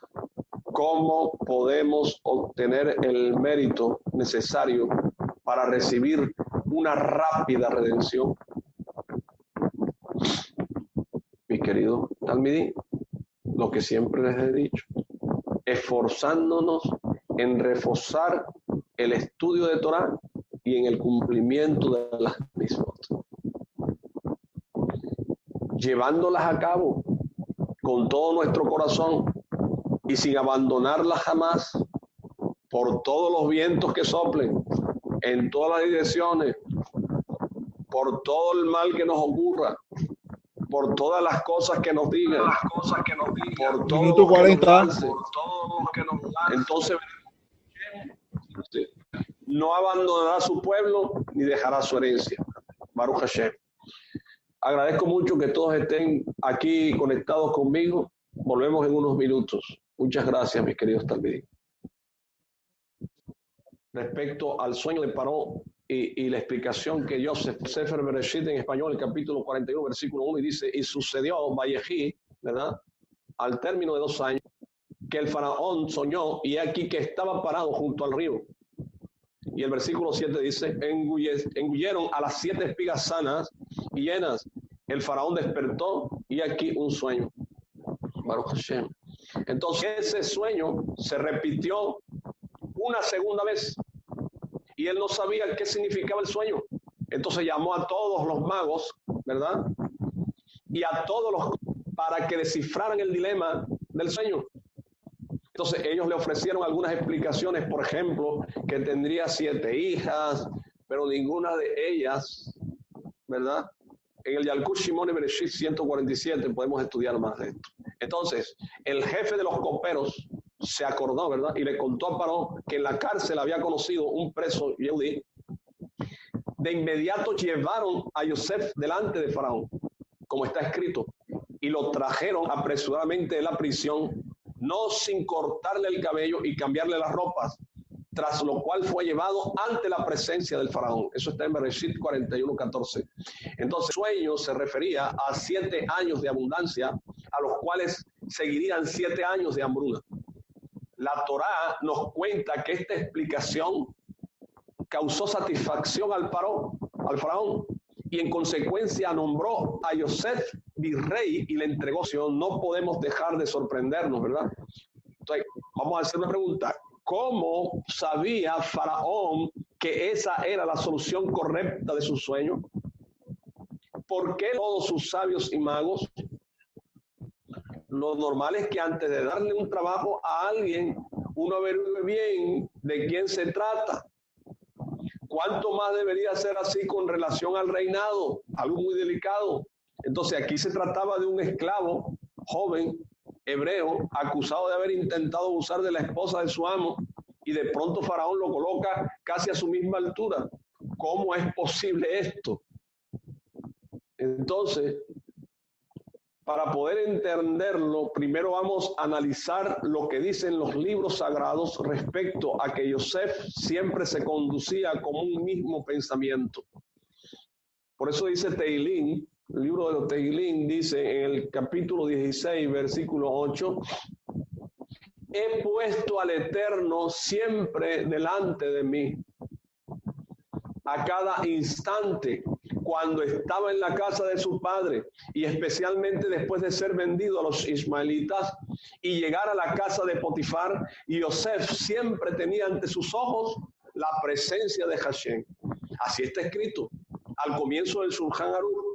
¿cómo podemos obtener el mérito necesario para recibir una rápida redención? Mi querido Talmidí, lo que siempre les he dicho, esforzándonos en reforzar el estudio de Torah y en el cumplimiento de las mismas, llevándolas a cabo con todo nuestro corazón y sin abandonarlas jamás por todos los vientos que soplen, en todas las direcciones, por todo el mal que nos ocurra, por todas las cosas que nos digan, por todo Minuto 40. Entonces, no abandonará su pueblo ni dejará su herencia. Baruch Hashem. Agradezco mucho que todos estén aquí conectados conmigo. Volvemos en unos minutos. Muchas gracias, mis queridos talmidí. Respecto al sueño de Paró y la explicación que Yosef, Sefer Bereshit en español, el capítulo 41, versículo 1, y dice, y sucedió, Vayehi, ¿verdad?, al término de 2 años, que el faraón soñó, y aquí que estaba parado junto al río. Y el versículo 7 dice, engullieron a las 7 espigas sanas y llenas. El faraón despertó, y aquí un sueño. Baruch Hashem. Entonces ese sueño se repitió una segunda vez, y él no sabía qué significaba el sueño. Entonces llamó a todos los magos, ¿verdad?, y a todos los para que descifraran el dilema del sueño. Entonces ellos le ofrecieron algunas explicaciones, por ejemplo, que tendría 7 hijas, pero ninguna de ellas, ¿verdad? En el Yalkut Shimon Bereshit 147 podemos estudiar más de esto. Entonces, el jefe de los coperos se acordó, ¿verdad?, y le contó a Paró que en la cárcel había conocido un preso yehudí. De inmediato llevaron a Yosef delante de Faraón, como está escrito, y lo trajeron apresuradamente de la prisión, no sin cortarle el cabello y cambiarle las ropas, tras lo cual fue llevado ante la presencia del Faraón. Eso está en Bereshit 41:14. Entonces, el sueño se refería a 7 años de abundancia, a los cuales seguirían 7 años de hambruna. La Torá nos cuenta que esta explicación causó satisfacción al faraón, y en consecuencia nombró a Yosef virrey y le entregó. No podemos dejar de sorprendernos, ¿verdad? Entonces, vamos a hacer una pregunta. ¿Cómo sabía Faraón que esa era la solución correcta de su sueño? ¿Por qué todos sus sabios y magos? Lo normal es que antes de darle un trabajo a alguien, uno averigüe bien de quién se trata. ¿Cuánto más debería ser así con relación al reinado? Algo muy delicado. Entonces aquí se trataba de un esclavo joven hebreo acusado de haber intentado abusar de la esposa de su amo, y de pronto Faraón lo coloca casi a su misma altura. ¿Cómo es posible esto? Entonces, para poder entenderlo, primero vamos a analizar lo que dicen los libros sagrados respecto a que Yosef siempre se conducía como un mismo pensamiento. Por eso dice Teilín, el libro de los Teilín dice en el capítulo 16, versículo 8, he puesto al Eterno siempre delante de mí, a cada instante, cuando estaba en la casa de su padre, y especialmente después de ser vendido a los ismaelitas y llegar a la casa de Potifar, y Yosef siempre tenía ante sus ojos la presencia de Hashem. Así está escrito al comienzo del Shulchan Aruch.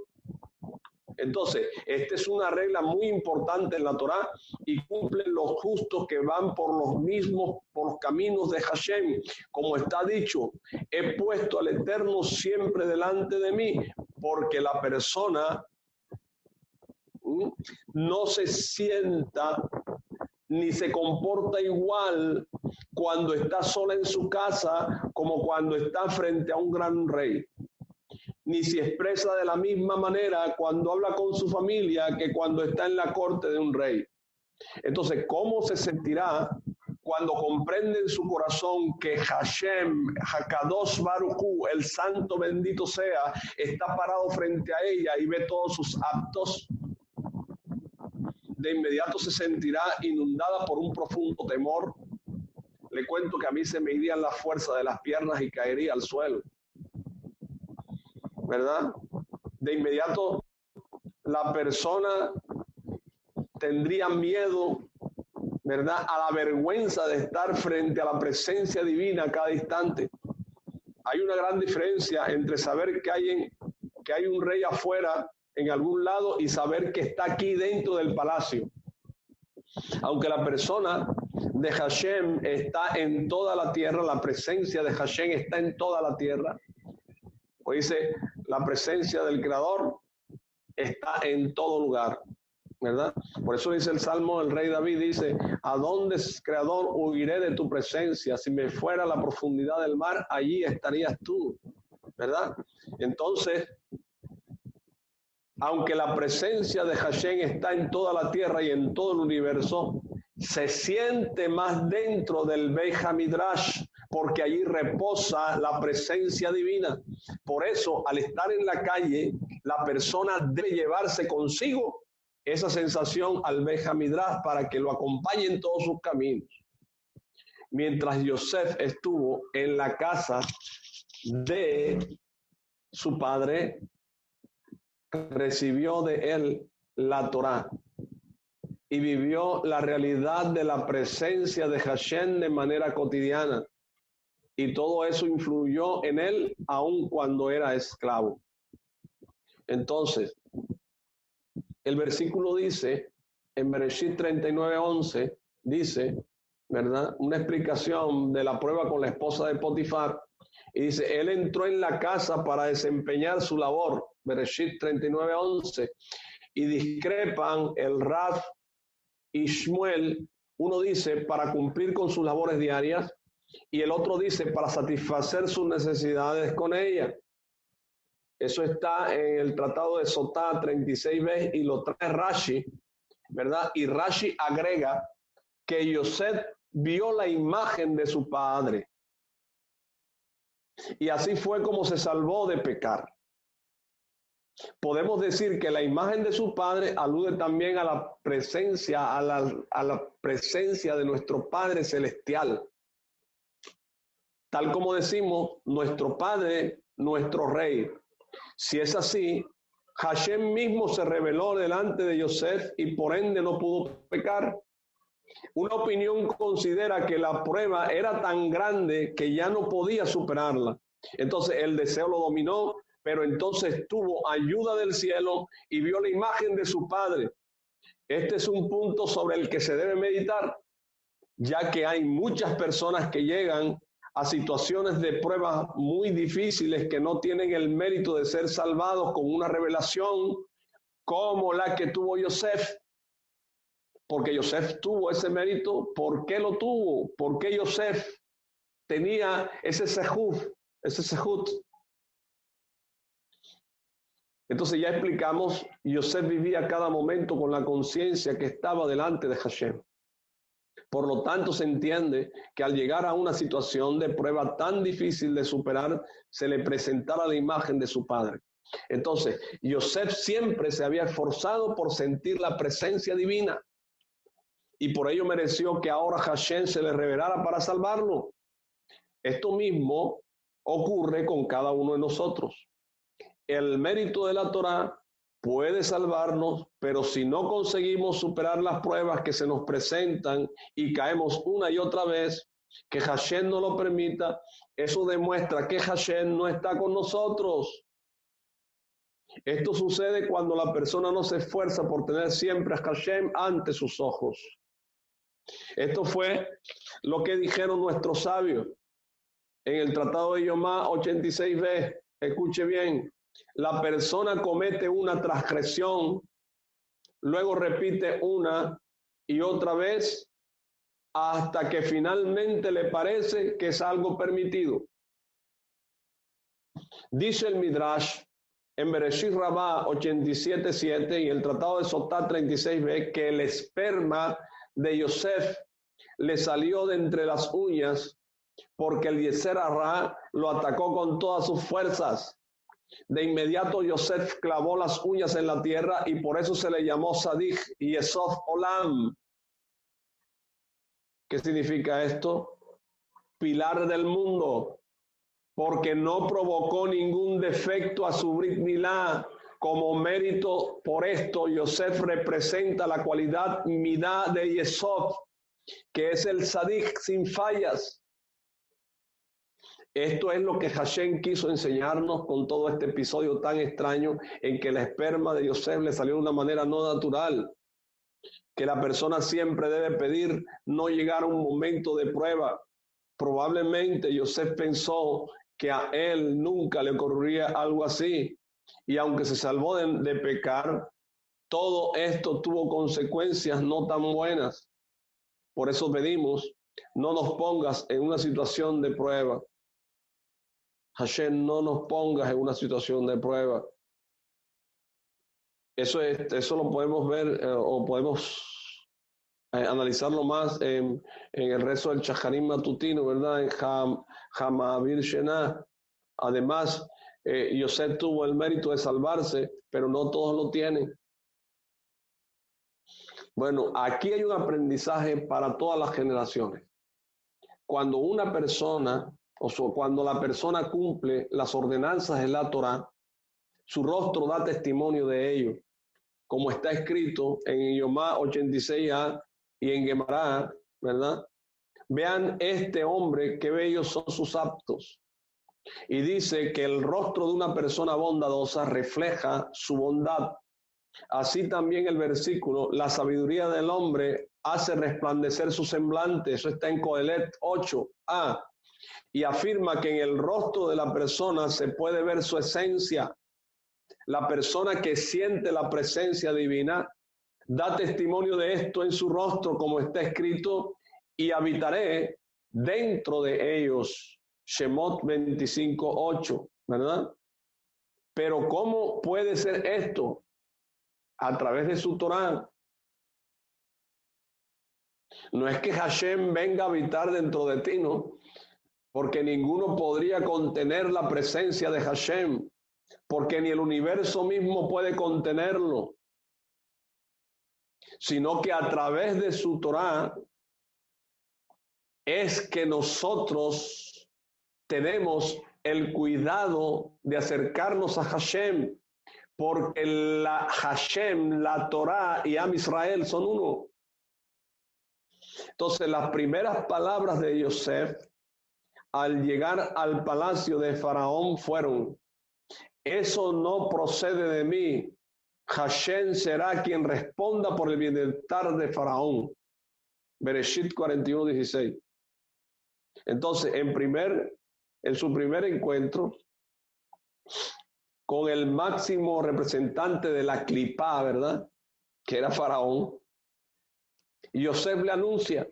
Entonces, esta es una regla muy importante en la Torá, y cumplen los justos que van por los caminos de Hashem. Como está dicho, he puesto al Eterno siempre delante de mí, porque la persona no se sienta ni se comporta igual cuando está sola en su casa como cuando está frente a un gran rey, ni se expresa de la misma manera cuando habla con su familia que cuando está en la corte de un rey. Entonces, ¿cómo se sentirá cuando comprende en su corazón que Hashem, Hakadosh Baruch Hu, el santo bendito sea, está parado frente a ella y ve todos sus actos? De inmediato se sentirá inundada por un profundo temor. Le cuento que a mí se me irían las fuerzas de las piernas y caería al suelo, ¿verdad? De inmediato la persona tendría miedo, ¿verdad?, a la vergüenza de estar frente a la presencia divina a cada instante. Hay una gran diferencia entre saber que hay un rey afuera en algún lado y saber que está aquí dentro del palacio. Aunque la persona de Hashem está en toda la tierra, la presencia de Hashem está en toda la tierra. Pues dice, la presencia del Creador está en todo lugar, ¿verdad? Por eso dice el Salmo, el rey David dice, ¿a dónde, Creador, huiré de tu presencia? Si me fuera a la profundidad del mar, allí estarías tú, ¿verdad? Entonces, aunque la presencia de Hashem está en toda la tierra y en todo el universo, se siente más dentro del Beit HaMidrash, porque allí reposa la presencia divina. Por eso, al estar en la calle, la persona debe llevarse consigo esa sensación al Beit HaMidrash para que lo acompañe en todos sus caminos. Mientras Yosef estuvo en la casa de su padre, recibió de él la Torá y vivió la realidad de la presencia de Hashem de manera cotidiana. Y todo eso influyó en él aun cuando era esclavo. Entonces, el versículo dice, en Bereshit 39:11, dice, ¿verdad?, una explicación de la prueba con la esposa de Potifar. Y dice, él entró en la casa para desempeñar su labor, Bereshit 39:11, y discrepan el Rav y Shmuel. Uno dice para cumplir con sus labores diarias y el otro dice para satisfacer sus necesidades con ella. Eso está en el Tratado de Sotá 36b y lo trae Rashi, ¿verdad? Y Rashi agrega que Yosef vio la imagen de su padre. Y así fue como se salvó de pecar. Podemos decir que la imagen de su padre alude también a la presencia, a la presencia de nuestro Padre Celestial. Tal como decimos, nuestro Padre, nuestro Rey. Si es así, Hashem mismo se reveló delante de Yosef y por ende no pudo pecar. Una opinión considera que la prueba era tan grande que ya no podía superarla. Entonces el deseo lo dominó, pero entonces tuvo ayuda del cielo y vio la imagen de su padre. Este es un punto sobre el que se debe meditar, ya que hay muchas personas que llegan a situaciones de pruebas muy difíciles que no tienen el mérito de ser salvados con una revelación como la que tuvo Yosef. Porque Yosef tuvo ese mérito. ¿Por qué lo tuvo? ¿Por qué Yosef tenía ese sehut? Entonces ya explicamos, Yosef vivía cada momento con la conciencia que estaba delante de Hashem. Por lo tanto, se entiende que al llegar a una situación de prueba tan difícil de superar, se le presentara la imagen de su padre. Entonces, Yosef siempre se había esforzado por sentir la presencia divina y por ello mereció que ahora Hashem se le revelara para salvarlo. Esto mismo ocurre con cada uno de nosotros. El mérito de la Torá puede salvarnos, pero si no conseguimos superar las pruebas que se nos presentan y caemos una y otra vez, que Hashem no lo permita, eso demuestra que Hashem no está con nosotros. Esto sucede cuando la persona no se esfuerza por tener siempre a Hashem ante sus ojos. Esto fue lo que dijeron nuestros sabios en el Tratado de Yomá 86b. Escuche bien. La persona comete una transgresión, luego repite una y otra vez hasta que finalmente le parece que es algo permitido. Dice el Midrash en Bereshit Rabá 87.7 y el Tratado de Sotá 36b que el esperma de Yosef le salió de entre las uñas porque el Yeser Hará lo atacó con todas sus fuerzas. De inmediato Yosef clavó las uñas en la tierra y por eso se le llamó Sadik y Esof Olam. ¿Qué significa esto? Pilar del mundo, porque no provocó ningún defecto a su Brit Milá. Como mérito por esto, Yosef representa la cualidad Midá de Esof, que es el Sadik sin fallas. Esto es lo que Hashem quiso enseñarnos con todo este episodio tan extraño en que el esperma de Yosef le salió de una manera no natural. Que la persona siempre debe pedir no llegar a un momento de prueba. Probablemente Yosef pensó que a él nunca le ocurriría algo así. Y aunque se salvó de pecar, todo esto tuvo consecuencias no tan buenas. Por eso pedimos, no nos pongas en una situación de prueba. Hashem, no nos pongas en una situación de prueba. Eso lo podemos ver o podemos analizarlo más en el rezo del Chajarim matutino, ¿verdad? En Hamavir Shena. Además, Yosef tuvo el mérito de salvarse, pero no todos lo tienen. Bueno, aquí hay un aprendizaje para todas las generaciones. Cuando una persona, cuando la persona cumple las ordenanzas de la Torá, su rostro da testimonio de ello, como está escrito en Yomá 86a y en Gemara, ¿verdad? Vean este hombre, qué bellos son sus actos. Y dice que el rostro de una persona bondadosa refleja su bondad. Así también el versículo, la sabiduría del hombre hace resplandecer su semblante. Eso está en Coelet 8a. Y afirma que en el rostro de la persona se puede ver su esencia. La persona que siente la presencia divina da testimonio de esto en su rostro, como está escrito, y habitaré dentro de ellos. Shemot 25:8, ¿verdad? Pero ¿cómo puede ser esto? A través de su Torá. No es que Hashem venga a habitar dentro de ti, ¿no? Porque ninguno podría contener la presencia de Hashem, porque ni el universo mismo puede contenerlo, sino que a través de su Torá es que nosotros tenemos el cuidado de acercarnos a Hashem, porque la Hashem, la Torá y Am Israel son uno. Entonces las primeras palabras de Yosef al llegar al palacio de Faraón fueron: eso no procede de mí, Hashem será quien responda por el bienestar de Faraón. Bereshit 41:16. Entonces, en su primer encuentro con el máximo representante de la clipá, ¿verdad? Que era Faraón, Yosef le anuncia,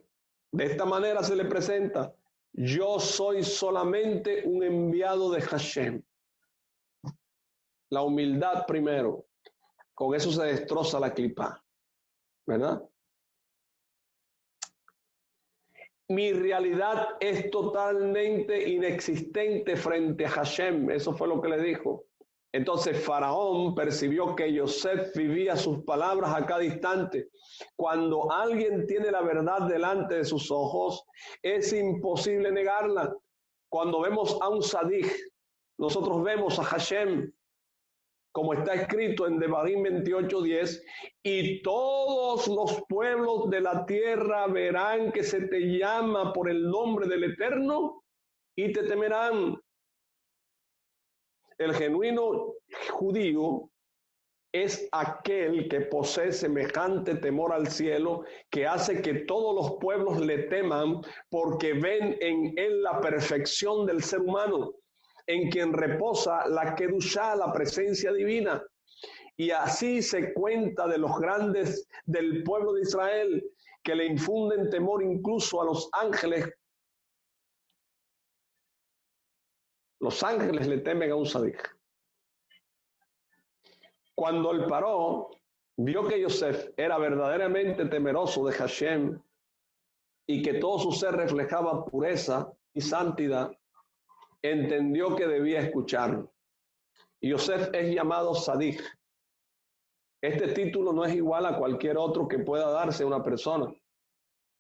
de esta manera se le presenta: yo soy solamente un enviado de Hashem. La humildad primero, con eso se destroza la clipá, ¿verdad? Mi realidad es totalmente inexistente frente a Hashem, eso fue lo que le dijo. Entonces Faraón percibió que Yosef vivía sus palabras a cada instante. Cuando alguien tiene la verdad delante de sus ojos, es imposible negarla. Cuando vemos a un Sadik, nosotros vemos a Hashem, como está escrito en Devarim 28:10, y todos los pueblos de la tierra verán que se te llama por el nombre del Eterno y te temerán. El genuino judío es aquel que posee semejante temor al cielo, que hace que todos los pueblos le teman, porque ven en él la perfección del ser humano, en quien reposa la Kedushá, la presencia divina. Y así se cuenta de los grandes del pueblo de Israel, que le infunden temor incluso a los ángeles. Los ángeles le temen a un tzadik. Cuando el Paró vio que Yosef era verdaderamente temeroso de Hashem y que todo su ser reflejaba pureza y santidad, entendió que debía escucharlo. Y Yosef es llamado tzadik. Este título no es igual a cualquier otro que pueda darse a una persona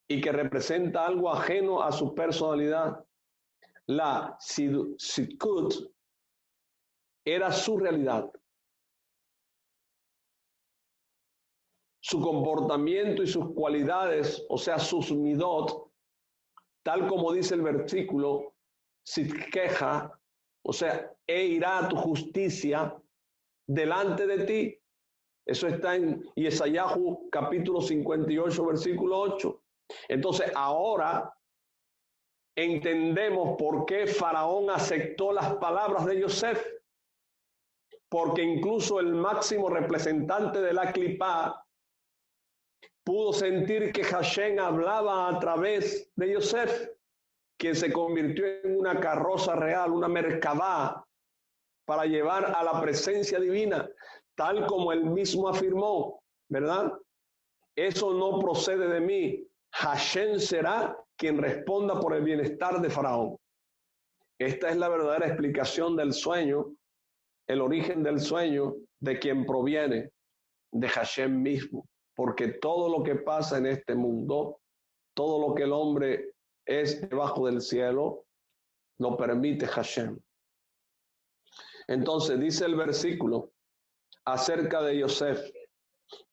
y que representa algo ajeno a su personalidad. La tzidkut era su realidad. Su comportamiento y sus cualidades, o sea, sus midot, tal como dice el versículo, tzidkeja, o sea, irá tu justicia delante de ti. Eso está en Yesayahu capítulo 58, versículo 8. Entonces, ahora entendemos por qué Faraón aceptó las palabras de Yosef. Porque incluso el máximo representante de la Clipá pudo sentir que Hashem hablaba a través de Yosef, quien se convirtió en una carroza real, una merkabá, para llevar a la presencia divina, tal como él mismo afirmó, ¿verdad? Eso no procede de mí. Hashem será quien responda por el bienestar de Faraón. Esta es la verdadera explicación del sueño, el origen del sueño, de quien proviene, de Hashem mismo. Porque todo lo que pasa en este mundo, todo lo que el hombre es debajo del cielo, lo permite Hashem. Entonces dice el versículo acerca de Yosef,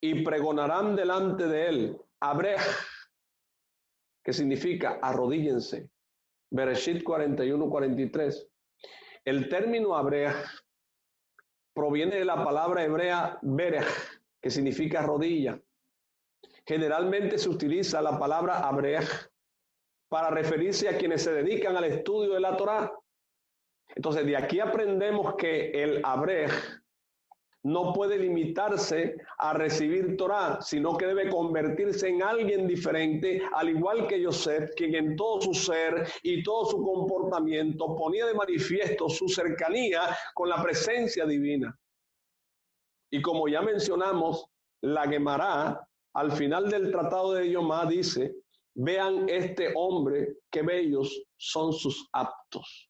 y pregonarán delante de él, Abrej, que significa arrodíllense. Bereshit 41-43. El término Abrej proviene de la palabra hebrea Berej, que significa rodilla. Generalmente se utiliza la palabra Abrej para referirse a quienes se dedican al estudio de la Torá. Entonces, de aquí aprendemos que el Abrej no puede limitarse a recibir Torá, sino que debe convertirse en alguien diferente, al igual que Yosef, quien en todo su ser y todo su comportamiento ponía de manifiesto su cercanía con la presencia divina. Y como ya mencionamos, la Gemara, al final del tratado de Yomá, dice, vean este hombre, qué bellos son sus actos.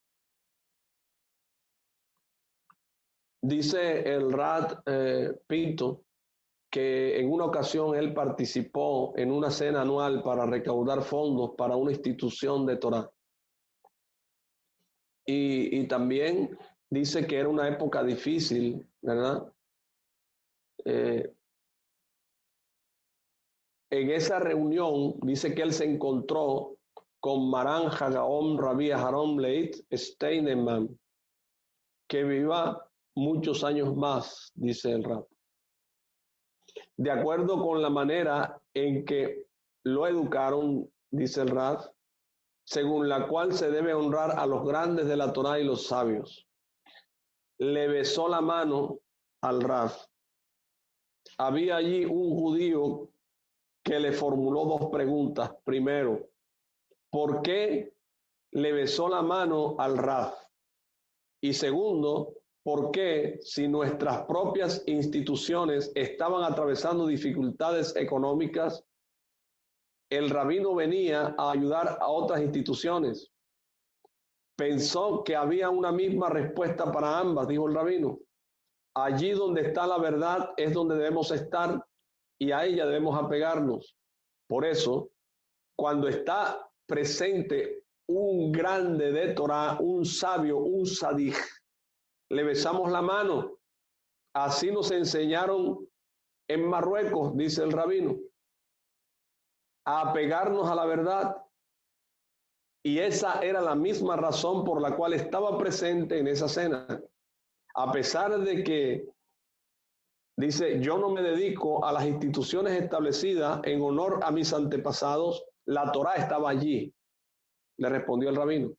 Dice el Rad Pinto que en una ocasión él participó en una cena anual para recaudar fondos para una institución de Torá. Y también dice que era una época difícil, ¿verdad? En esa reunión dice que él se encontró con Maran Hagaon Rabbi Aharon Leit Steinemann, que viva muchos años más, dice el Rab. De acuerdo con la manera en que lo educaron, dice el Rab, según la cual se debe honrar a los grandes de la Torá y los sabios. Le besó la mano al Rab. Había allí un judío que le formuló dos preguntas. Primero, ¿por qué le besó la mano al Rab? Y segundo, ¿por qué, si nuestras propias instituciones estaban atravesando dificultades económicas, el rabino venía a ayudar a otras instituciones? Pensó que había una misma respuesta para ambas, dijo el rabino. Allí donde está la verdad es donde debemos estar y a ella debemos apegarnos. Por eso, cuando está presente un grande de Torah, un sabio, un tzadik, le besamos la mano. Así nos enseñaron en Marruecos, dice el rabino, a apegarnos a la verdad. Y esa era la misma razón por la cual estaba presente en esa cena. A pesar de que, dice, yo no me dedico a las instituciones establecidas en honor a mis antepasados, la Torá estaba allí, le respondió el rabino.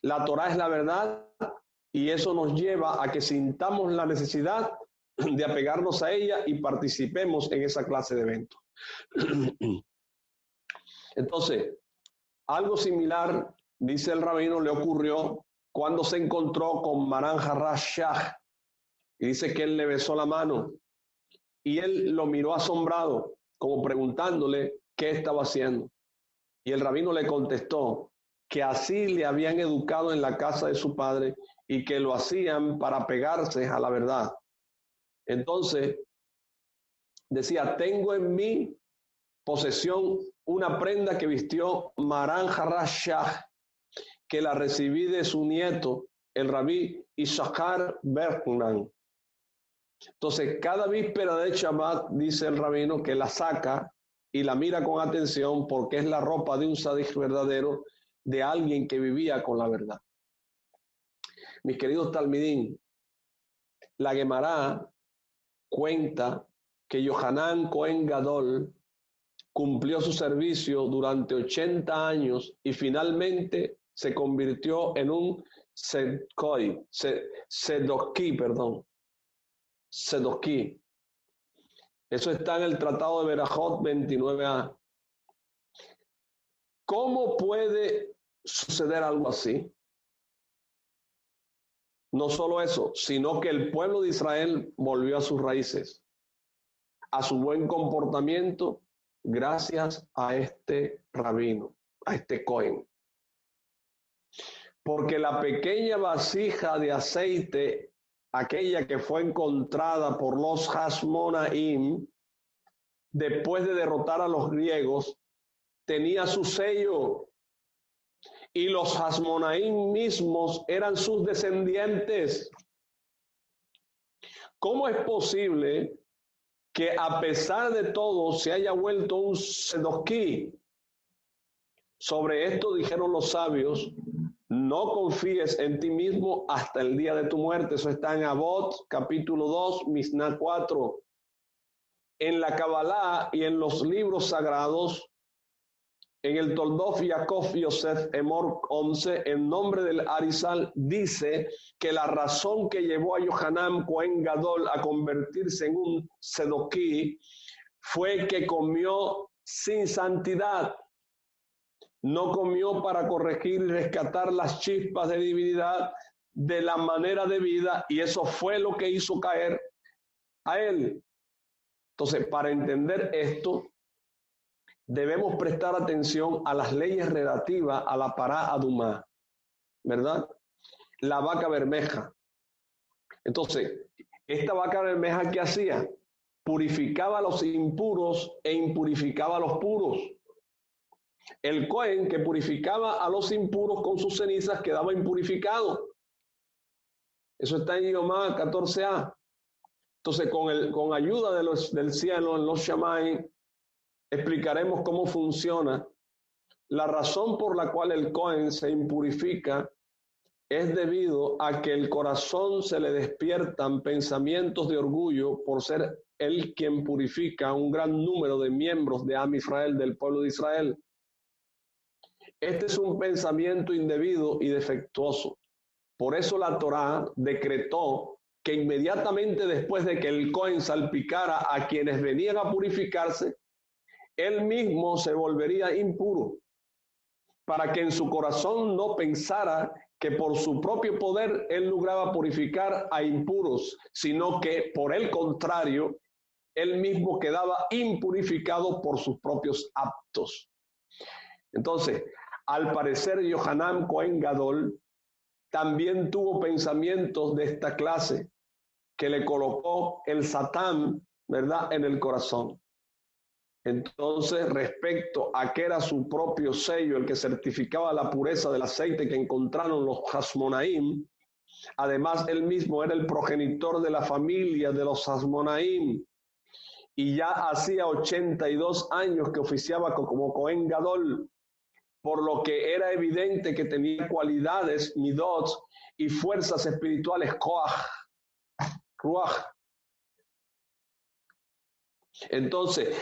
La Torá es la verdad y eso nos lleva a que sintamos la necesidad de apegarnos a ella y participemos en esa clase de eventos. Entonces, algo similar, dice el rabino, le ocurrió cuando se encontró con Maran Harashah. Y dice que él le besó la mano y él lo miró asombrado, como preguntándole qué estaba haciendo. Y el rabino le contestó que así le habían educado en la casa de su padre y que lo hacían para pegarse a la verdad. Entonces, decía, tengo en mi posesión una prenda que vistió Maran Harashah, que la recibí de su nieto, el rabí Issachar Bergman. Entonces, cada víspera de Shabbat, dice el rabino, que la saca y la mira con atención porque es la ropa de un sadij verdadero, de alguien que vivía con la verdad. Mis queridos talmidín, la Gemara cuenta que Yohanan Cohen Gadol cumplió su servicio durante 80 años y finalmente se convirtió en un Sedoquí. Eso está en el Tratado de Berajot 29a. ¿Cómo puede suceder algo así? No solo eso, sino que el pueblo de Israel volvió a sus raíces, a su buen comportamiento, gracias a este rabino, a este Cohen. Porque la pequeña vasija de aceite, aquella que fue encontrada por los Hasmonaim, después de derrotar a los griegos, tenía su sello, y los Hasmonaim mismos eran sus descendientes. ¿Cómo es posible que a pesar de todo se haya vuelto un Sedoquí? Sobre esto dijeron los sabios, no confíes en ti mismo hasta el día de tu muerte. Eso está en Avot, capítulo 2, Mishnah 4. En la Kabbalah y en los libros sagrados, en el Toldof Yaakov Yosef Emor 11, en nombre del Arizal, dice que la razón que llevó a Yohanan Cohen Gadol a convertirse en un Sedoquí fue que comió sin santidad. No comió para corregir y rescatar las chispas de divinidad de la manera de vida, y eso fue lo que hizo caer a él. Entonces, para entender esto, debemos prestar atención a las leyes relativas a la pará adumá, ¿verdad? La vaca bermeja. Entonces, esta vaca bermeja, ¿qué hacía? Purificaba a los impuros e impurificaba a los puros. El Cohen que purificaba a los impuros con sus cenizas quedaba impurificado. Eso está en Yomá 14a. Entonces, con ayuda del cielo, en los Shammai, explicaremos cómo funciona. La razón por la cual el Cohen se impurifica es debido a que el corazón se le despiertan pensamientos de orgullo por ser él quien purifica a un gran número de miembros de Am Israel, del pueblo de Israel. Este es un pensamiento indebido y defectuoso. Por eso la Torá decretó que inmediatamente después de que el Cohen salpicara a quienes venían a purificarse, él mismo se volvería impuro, para que en su corazón no pensara que por su propio poder él lograba purificar a impuros, sino que por el contrario, él mismo quedaba impurificado por sus propios actos. Entonces, al parecer, Yohanan Cohen Gadol también tuvo pensamientos de esta clase que le colocó el Satán, ¿verdad?, en el corazón. Entonces, respecto a que era su propio sello el que certificaba la pureza del aceite que encontraron los Hasmonaim, además él mismo era el progenitor de la familia de los Hasmonaim, y ya hacía 82 años que oficiaba como Cohen Gadol, por lo que era evidente que tenía cualidades, midot, y fuerzas espirituales, koach, ruach. Entonces,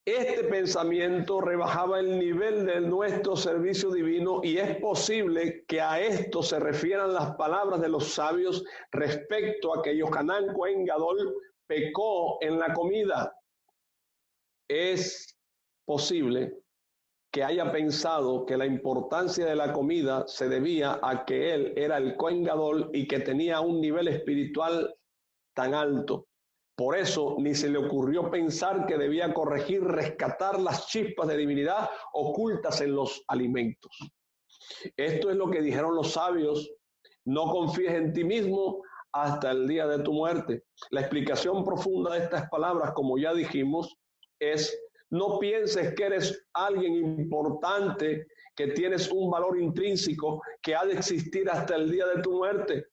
este pensamiento rebajaba el nivel de nuestro servicio divino, y es posible que a esto se refieran las palabras de los sabios respecto a que Yohanan Cohen Gadol pecó en la comida. Es posible que haya pensado que la importancia de la comida se debía a que él era el Cohen Gadol y que tenía un nivel espiritual tan alto. Por eso ni se le ocurrió pensar que debía corregir, rescatar las chispas de divinidad ocultas en los alimentos. Esto es lo que dijeron los sabios: no confíes en ti mismo hasta el día de tu muerte. La explicación profunda de estas palabras, como ya dijimos, es: no pienses que eres alguien importante, que tienes un valor intrínseco que ha de existir hasta el día de tu muerte,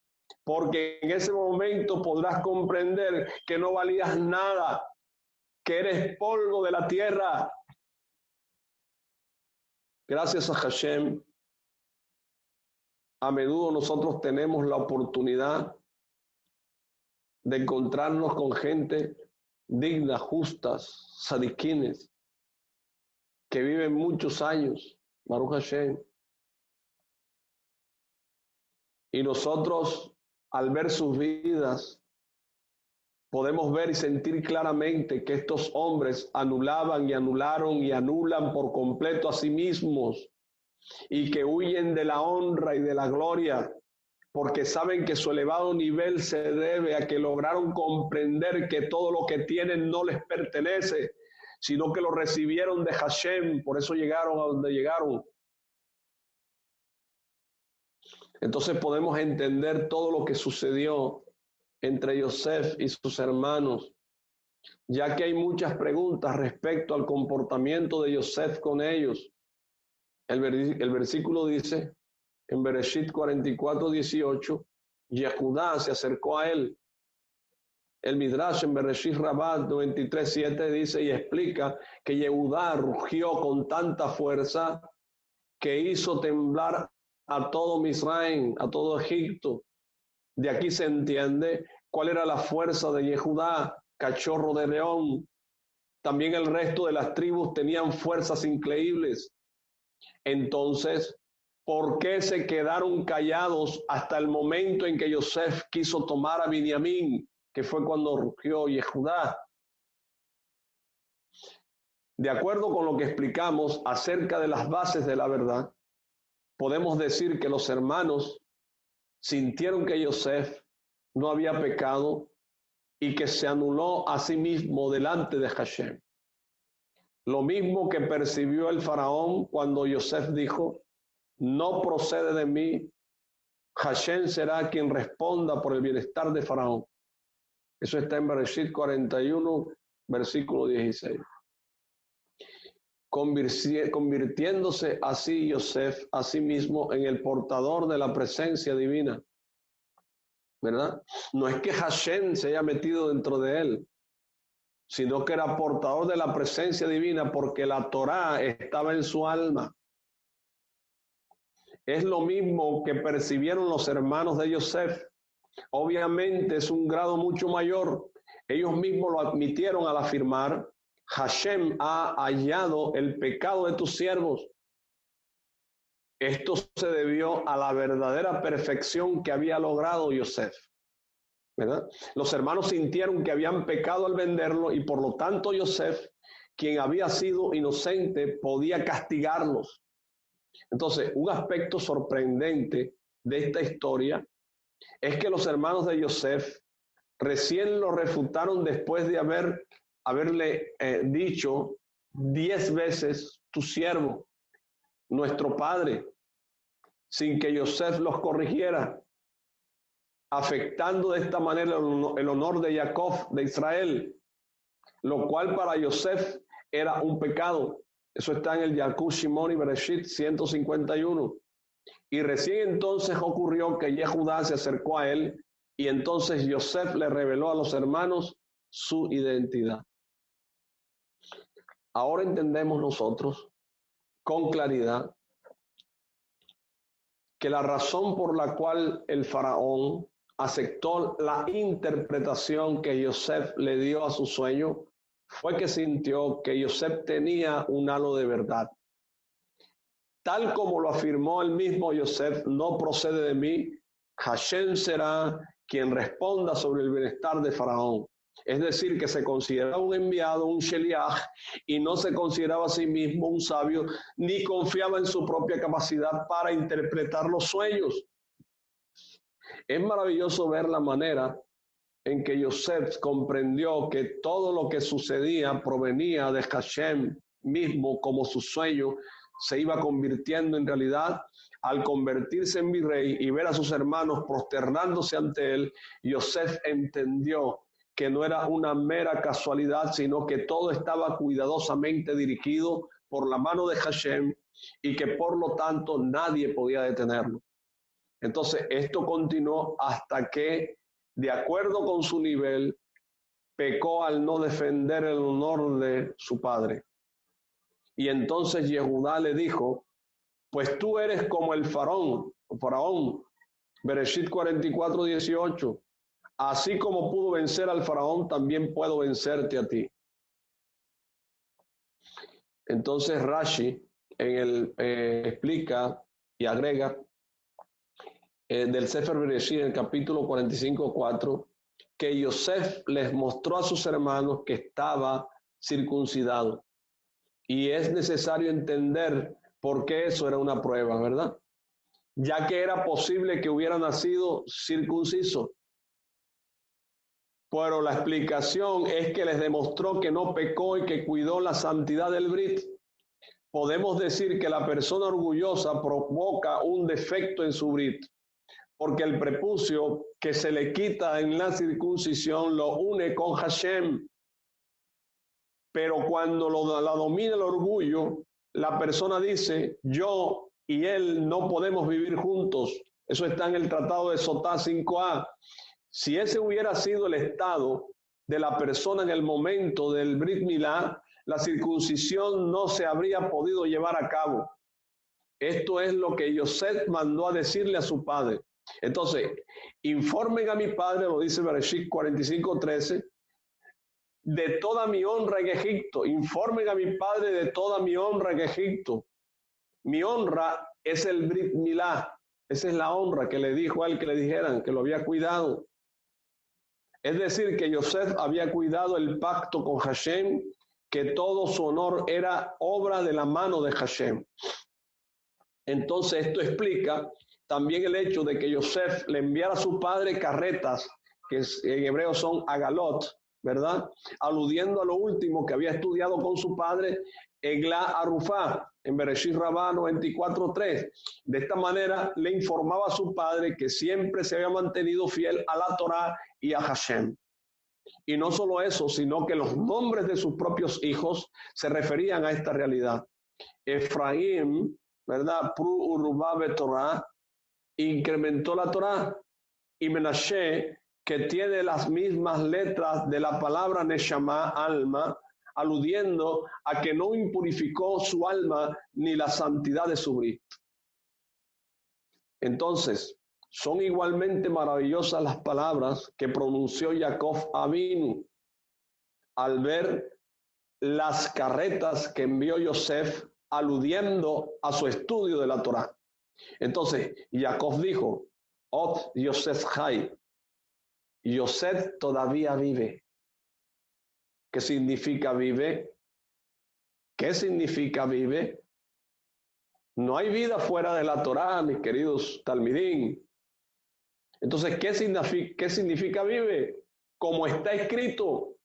porque en ese momento podrás comprender que no valías nada, que eres polvo de la tierra. Gracias a Hashem, a menudo nosotros tenemos la oportunidad de encontrarnos con gente digna, justas, sadiquines, que viven muchos años, Baruch Hashem. Y nosotros, al ver sus vidas, podemos ver y sentir claramente que estos hombres anulaban y anularon y anulan por completo a sí mismos, y que huyen de la honra y de la gloria, porque saben que su elevado nivel se debe a que lograron comprender que todo lo que tienen no les pertenece, sino que lo recibieron de Hashem. Por eso llegaron a donde llegaron. Entonces podemos entender todo lo que sucedió entre Yosef y sus hermanos, ya que hay muchas preguntas respecto al comportamiento de Yosef con ellos. El versículo dice, en Bereshit 44:18, Yehudá se acercó a él. El Midrash en Bereshit Rabat 93:7 dice y explica que Yehudá rugió con tanta fuerza que hizo temblar a todo Misraim, a todo Egipto. De aquí se entiende cuál era la fuerza de Yehudá, cachorro de león. También el resto de las tribus tenían fuerzas increíbles. Entonces, ¿por qué se quedaron callados hasta el momento en que Yosef quiso tomar a Binyamin, que fue cuando rugió Yehudá? De acuerdo con lo que explicamos acerca de las bases de la verdad, podemos decir que los hermanos sintieron que Yosef no había pecado y que se anuló a sí mismo delante de Hashem. Lo mismo que percibió el faraón cuando Yosef dijo, no procede de mí, Hashem será quien responda por el bienestar de faraón. Eso está en Bereshit 41, versículo 16. Convirtiéndose así Yosef a sí mismo en el portador de la presencia divina, ¿verdad? No es que Hashem se haya metido dentro de él, sino que era portador de la presencia divina porque la Torá estaba en su alma. Es lo mismo que percibieron los hermanos de Yosef. Obviamente es un grado mucho mayor. Ellos mismos lo admitieron al afirmar, Hashem ha hallado el pecado de tus siervos. Esto se debió a la verdadera perfección que había logrado Yosef, ¿verdad? Los hermanos sintieron que habían pecado al venderlo y por lo tanto Yosef, quien había sido inocente, podía castigarlos. Entonces, un aspecto sorprendente de esta historia es que los hermanos de Yosef recién lo refutaron después de haberle dicho 10 veces tu siervo, nuestro padre, sin que Yosef los corrigiera, afectando de esta manera el honor de Jacob, de Israel, lo cual para Yosef era un pecado. Eso está en el Yalkut Shimon y Bereshit 151. Y recién entonces ocurrió que Yehudá se acercó a él y entonces Yosef le reveló a los hermanos su identidad. Ahora entendemos nosotros con claridad que la razón por la cual el faraón aceptó la interpretación que Yosef le dio a su sueño fue que sintió que Yosef tenía un halo de verdad. Tal como lo afirmó el mismo Yosef, no procede de mí, Hashem será quien responda sobre el bienestar de Faraón. Es decir, que se consideraba un enviado, un sheliach, y no se consideraba a sí mismo un sabio, ni confiaba en su propia capacidad para interpretar los sueños. Es maravilloso ver la manera en que Yosef comprendió que todo lo que sucedía provenía de Hashem mismo, como su sueño se iba convirtiendo en realidad. Al convertirse en virrey y ver a sus hermanos prosternándose ante él, Yosef entendió que no era una mera casualidad, sino que todo estaba cuidadosamente dirigido por la mano de Hashem y que por lo tanto nadie podía detenerlo. Entonces esto continuó hasta que, de acuerdo con su nivel, pecó al no defender el honor de su padre. Y entonces Yehudá le dijo: pues tú eres como el faraón, Bereshit 44:18. Así como pudo vencer al faraón, también puedo vencerte a ti. Entonces Rashi explica y agrega del Sefer Bereshit, en el capítulo 45:4, que Yosef les mostró a sus hermanos que estaba circuncidado. Y es necesario entender por qué eso era una prueba, ¿verdad? Ya que era posible que hubiera nacido circunciso. Pero la explicación es que les demostró que no pecó y que cuidó la santidad del Brit. Podemos decir que la persona orgullosa provoca un defecto en su Brit, porque el prepucio que se le quita en la circuncisión lo une con Hashem. Pero cuando la domina el orgullo, la persona dice: yo y él no podemos vivir juntos. Eso está en el Tratado de Sotá 5a. Si ese hubiera sido el estado de la persona en el momento del Brit Milá, la circuncisión no se habría podido llevar a cabo. Esto es lo que Yosef mandó a decirle a su padre. Entonces, informen a mi padre, lo dice Bereshit 45:13, de toda mi honra en Egipto. Informen a mi padre de toda mi honra en Egipto. Mi honra es el Brit Milá. Esa es la honra que le dijo a él que le dijeran, que lo había cuidado. Es decir, que Yosef había cuidado el pacto con Hashem, que todo su honor era obra de la mano de Hashem. Entonces esto explica también el hecho de que Yosef le enviara a su padre carretas, que en hebreo son agalot, ¿verdad? Aludiendo a lo último que había estudiado con su padre, Egla Arufá, en Bereshit Rabá 94:3. De esta manera le informaba a su padre que siempre se había mantenido fiel a la Torá y a Hashem. Y no solo eso, sino que los nombres de sus propios hijos se referían a esta realidad. Efraín, ¿verdad? Pru Urubá Betorá, incrementó la Torá, y Menashe, que tiene las mismas letras de la palabra Neshama, alma, aludiendo a que no impurificó su alma ni la santidad de su Brit. Entonces, son igualmente maravillosas las palabras que pronunció Jacob Avinu al ver las carretas que envió Yosef, aludiendo a su estudio de la Torá. Entonces, Jacob dijo: Ot Yosef Hay, Yosef todavía vive. ¿Qué significa vive? ¿Qué significa vive? No hay vida fuera de la Torá, mis queridos talmidín. Entonces, ¿qué significa vive? Como está escrito: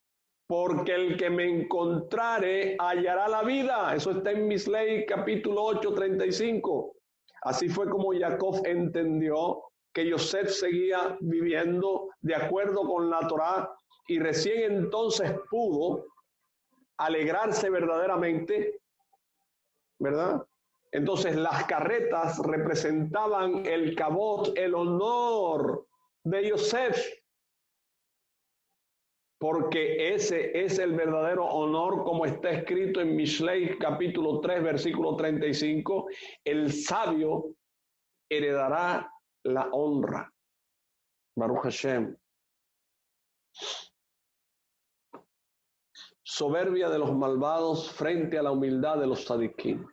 porque el que me encontrare hallará la vida. Eso está en Misley capítulo 8:35. Así fue como Jacob entendió que Yosef seguía viviendo de acuerdo con la Torá, y recién entonces pudo alegrarse verdaderamente, ¿verdad? Entonces las carretas representaban el kabod, el honor de Yosef, porque ese es el verdadero honor, como está escrito en Mishlei capítulo 3 versículo 35, el sabio heredará la honra. Baruch Hashem. Soberbia de los malvados frente a la humildad de los tzadikim.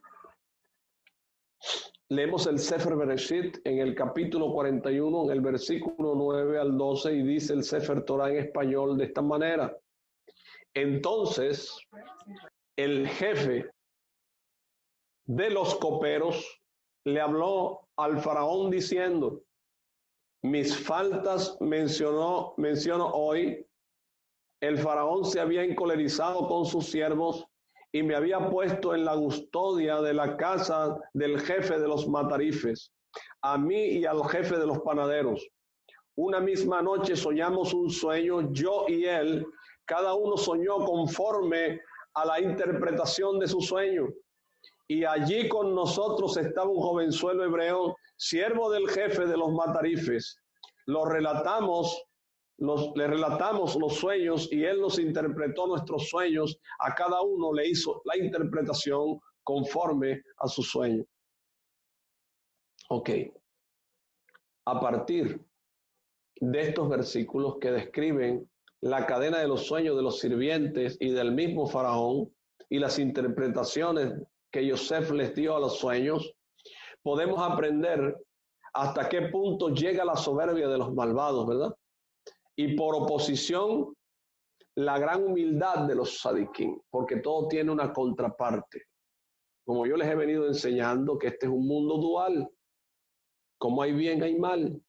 Leemos el Sefer Bereshit en el capítulo 41, en el versículo 9 al 12, y dice el Sefer Torah en español de esta manera. Entonces, el jefe de los coperos le habló al faraón diciendo, mis faltas menciono hoy. El faraón se había encolerizado con sus siervos y me había puesto en la custodia de la casa del jefe de los matarifes, a mí y al jefe de los panaderos. Una misma noche soñamos un sueño, yo y él, cada uno soñó conforme a la interpretación de su sueño. Y allí con nosotros estaba un jovenzuelo hebreo, siervo del jefe de los matarifes. Le relatamos los sueños y él nos interpretó nuestros sueños. A cada uno le hizo la interpretación conforme a su sueño. Ok. A partir de estos versículos que describen la cadena de los sueños de los sirvientes y del mismo faraón y las interpretaciones que Yosef les dio a los sueños, podemos aprender hasta qué punto llega la soberbia de los malvados, ¿verdad? Y por oposición, la gran humildad de los sadiquín, porque todo tiene una contraparte. Como yo les he venido enseñando que este es un mundo dual, como hay bien, hay mal.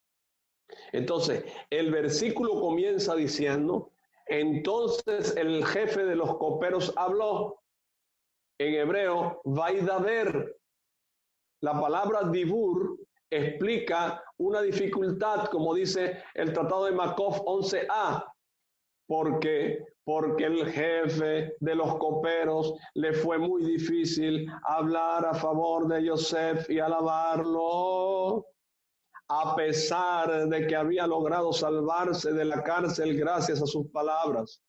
Entonces, el versículo comienza diciendo, entonces el jefe de los coperos habló. En hebreo, vaidaber. La palabra dibur explica una dificultad, como dice el Tratado de Makov 11a, porque el jefe de los coperos le fue muy difícil hablar a favor de Yosef y alabarlo, a pesar de que había logrado salvarse de la cárcel gracias a sus palabras.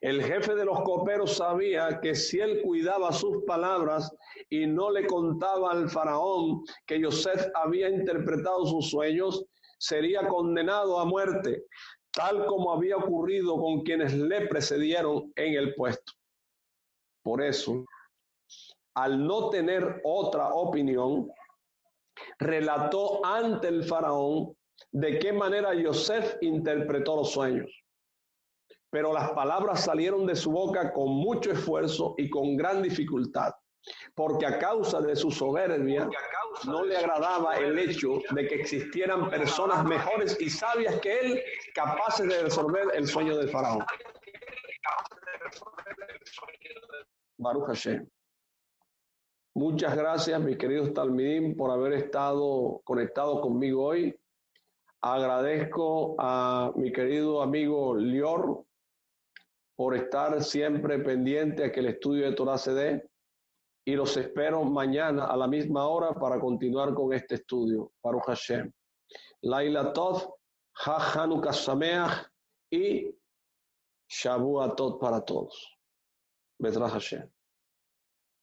El jefe de los coperos sabía que si él cuidaba sus palabras y no le contaba al faraón que Yosef había interpretado sus sueños, sería condenado a muerte, tal como había ocurrido con quienes le precedieron en el puesto. Por eso, al no tener otra opinión, relató ante el faraón de qué manera Yosef interpretó los sueños. Pero las palabras salieron de su boca con mucho esfuerzo y con gran dificultad, porque a causa de su soberbia no le agradaba el hecho de que existieran personas mejores y sabias que él, capaces de resolver el sueño del faraón. Baruch Hashem. Muchas gracias, mis queridos talmidim, por haber estado conectados conmigo hoy. Agradezco a mi querido amigo Lior por estar siempre pendiente a que el estudio de Torah se dé, y los espero mañana a la misma hora para continuar con este estudio. Baruch Hashem. Laila Tov, Ha Hanukkah Sameach y Shavua Tov para todos. Bezrat Hashem.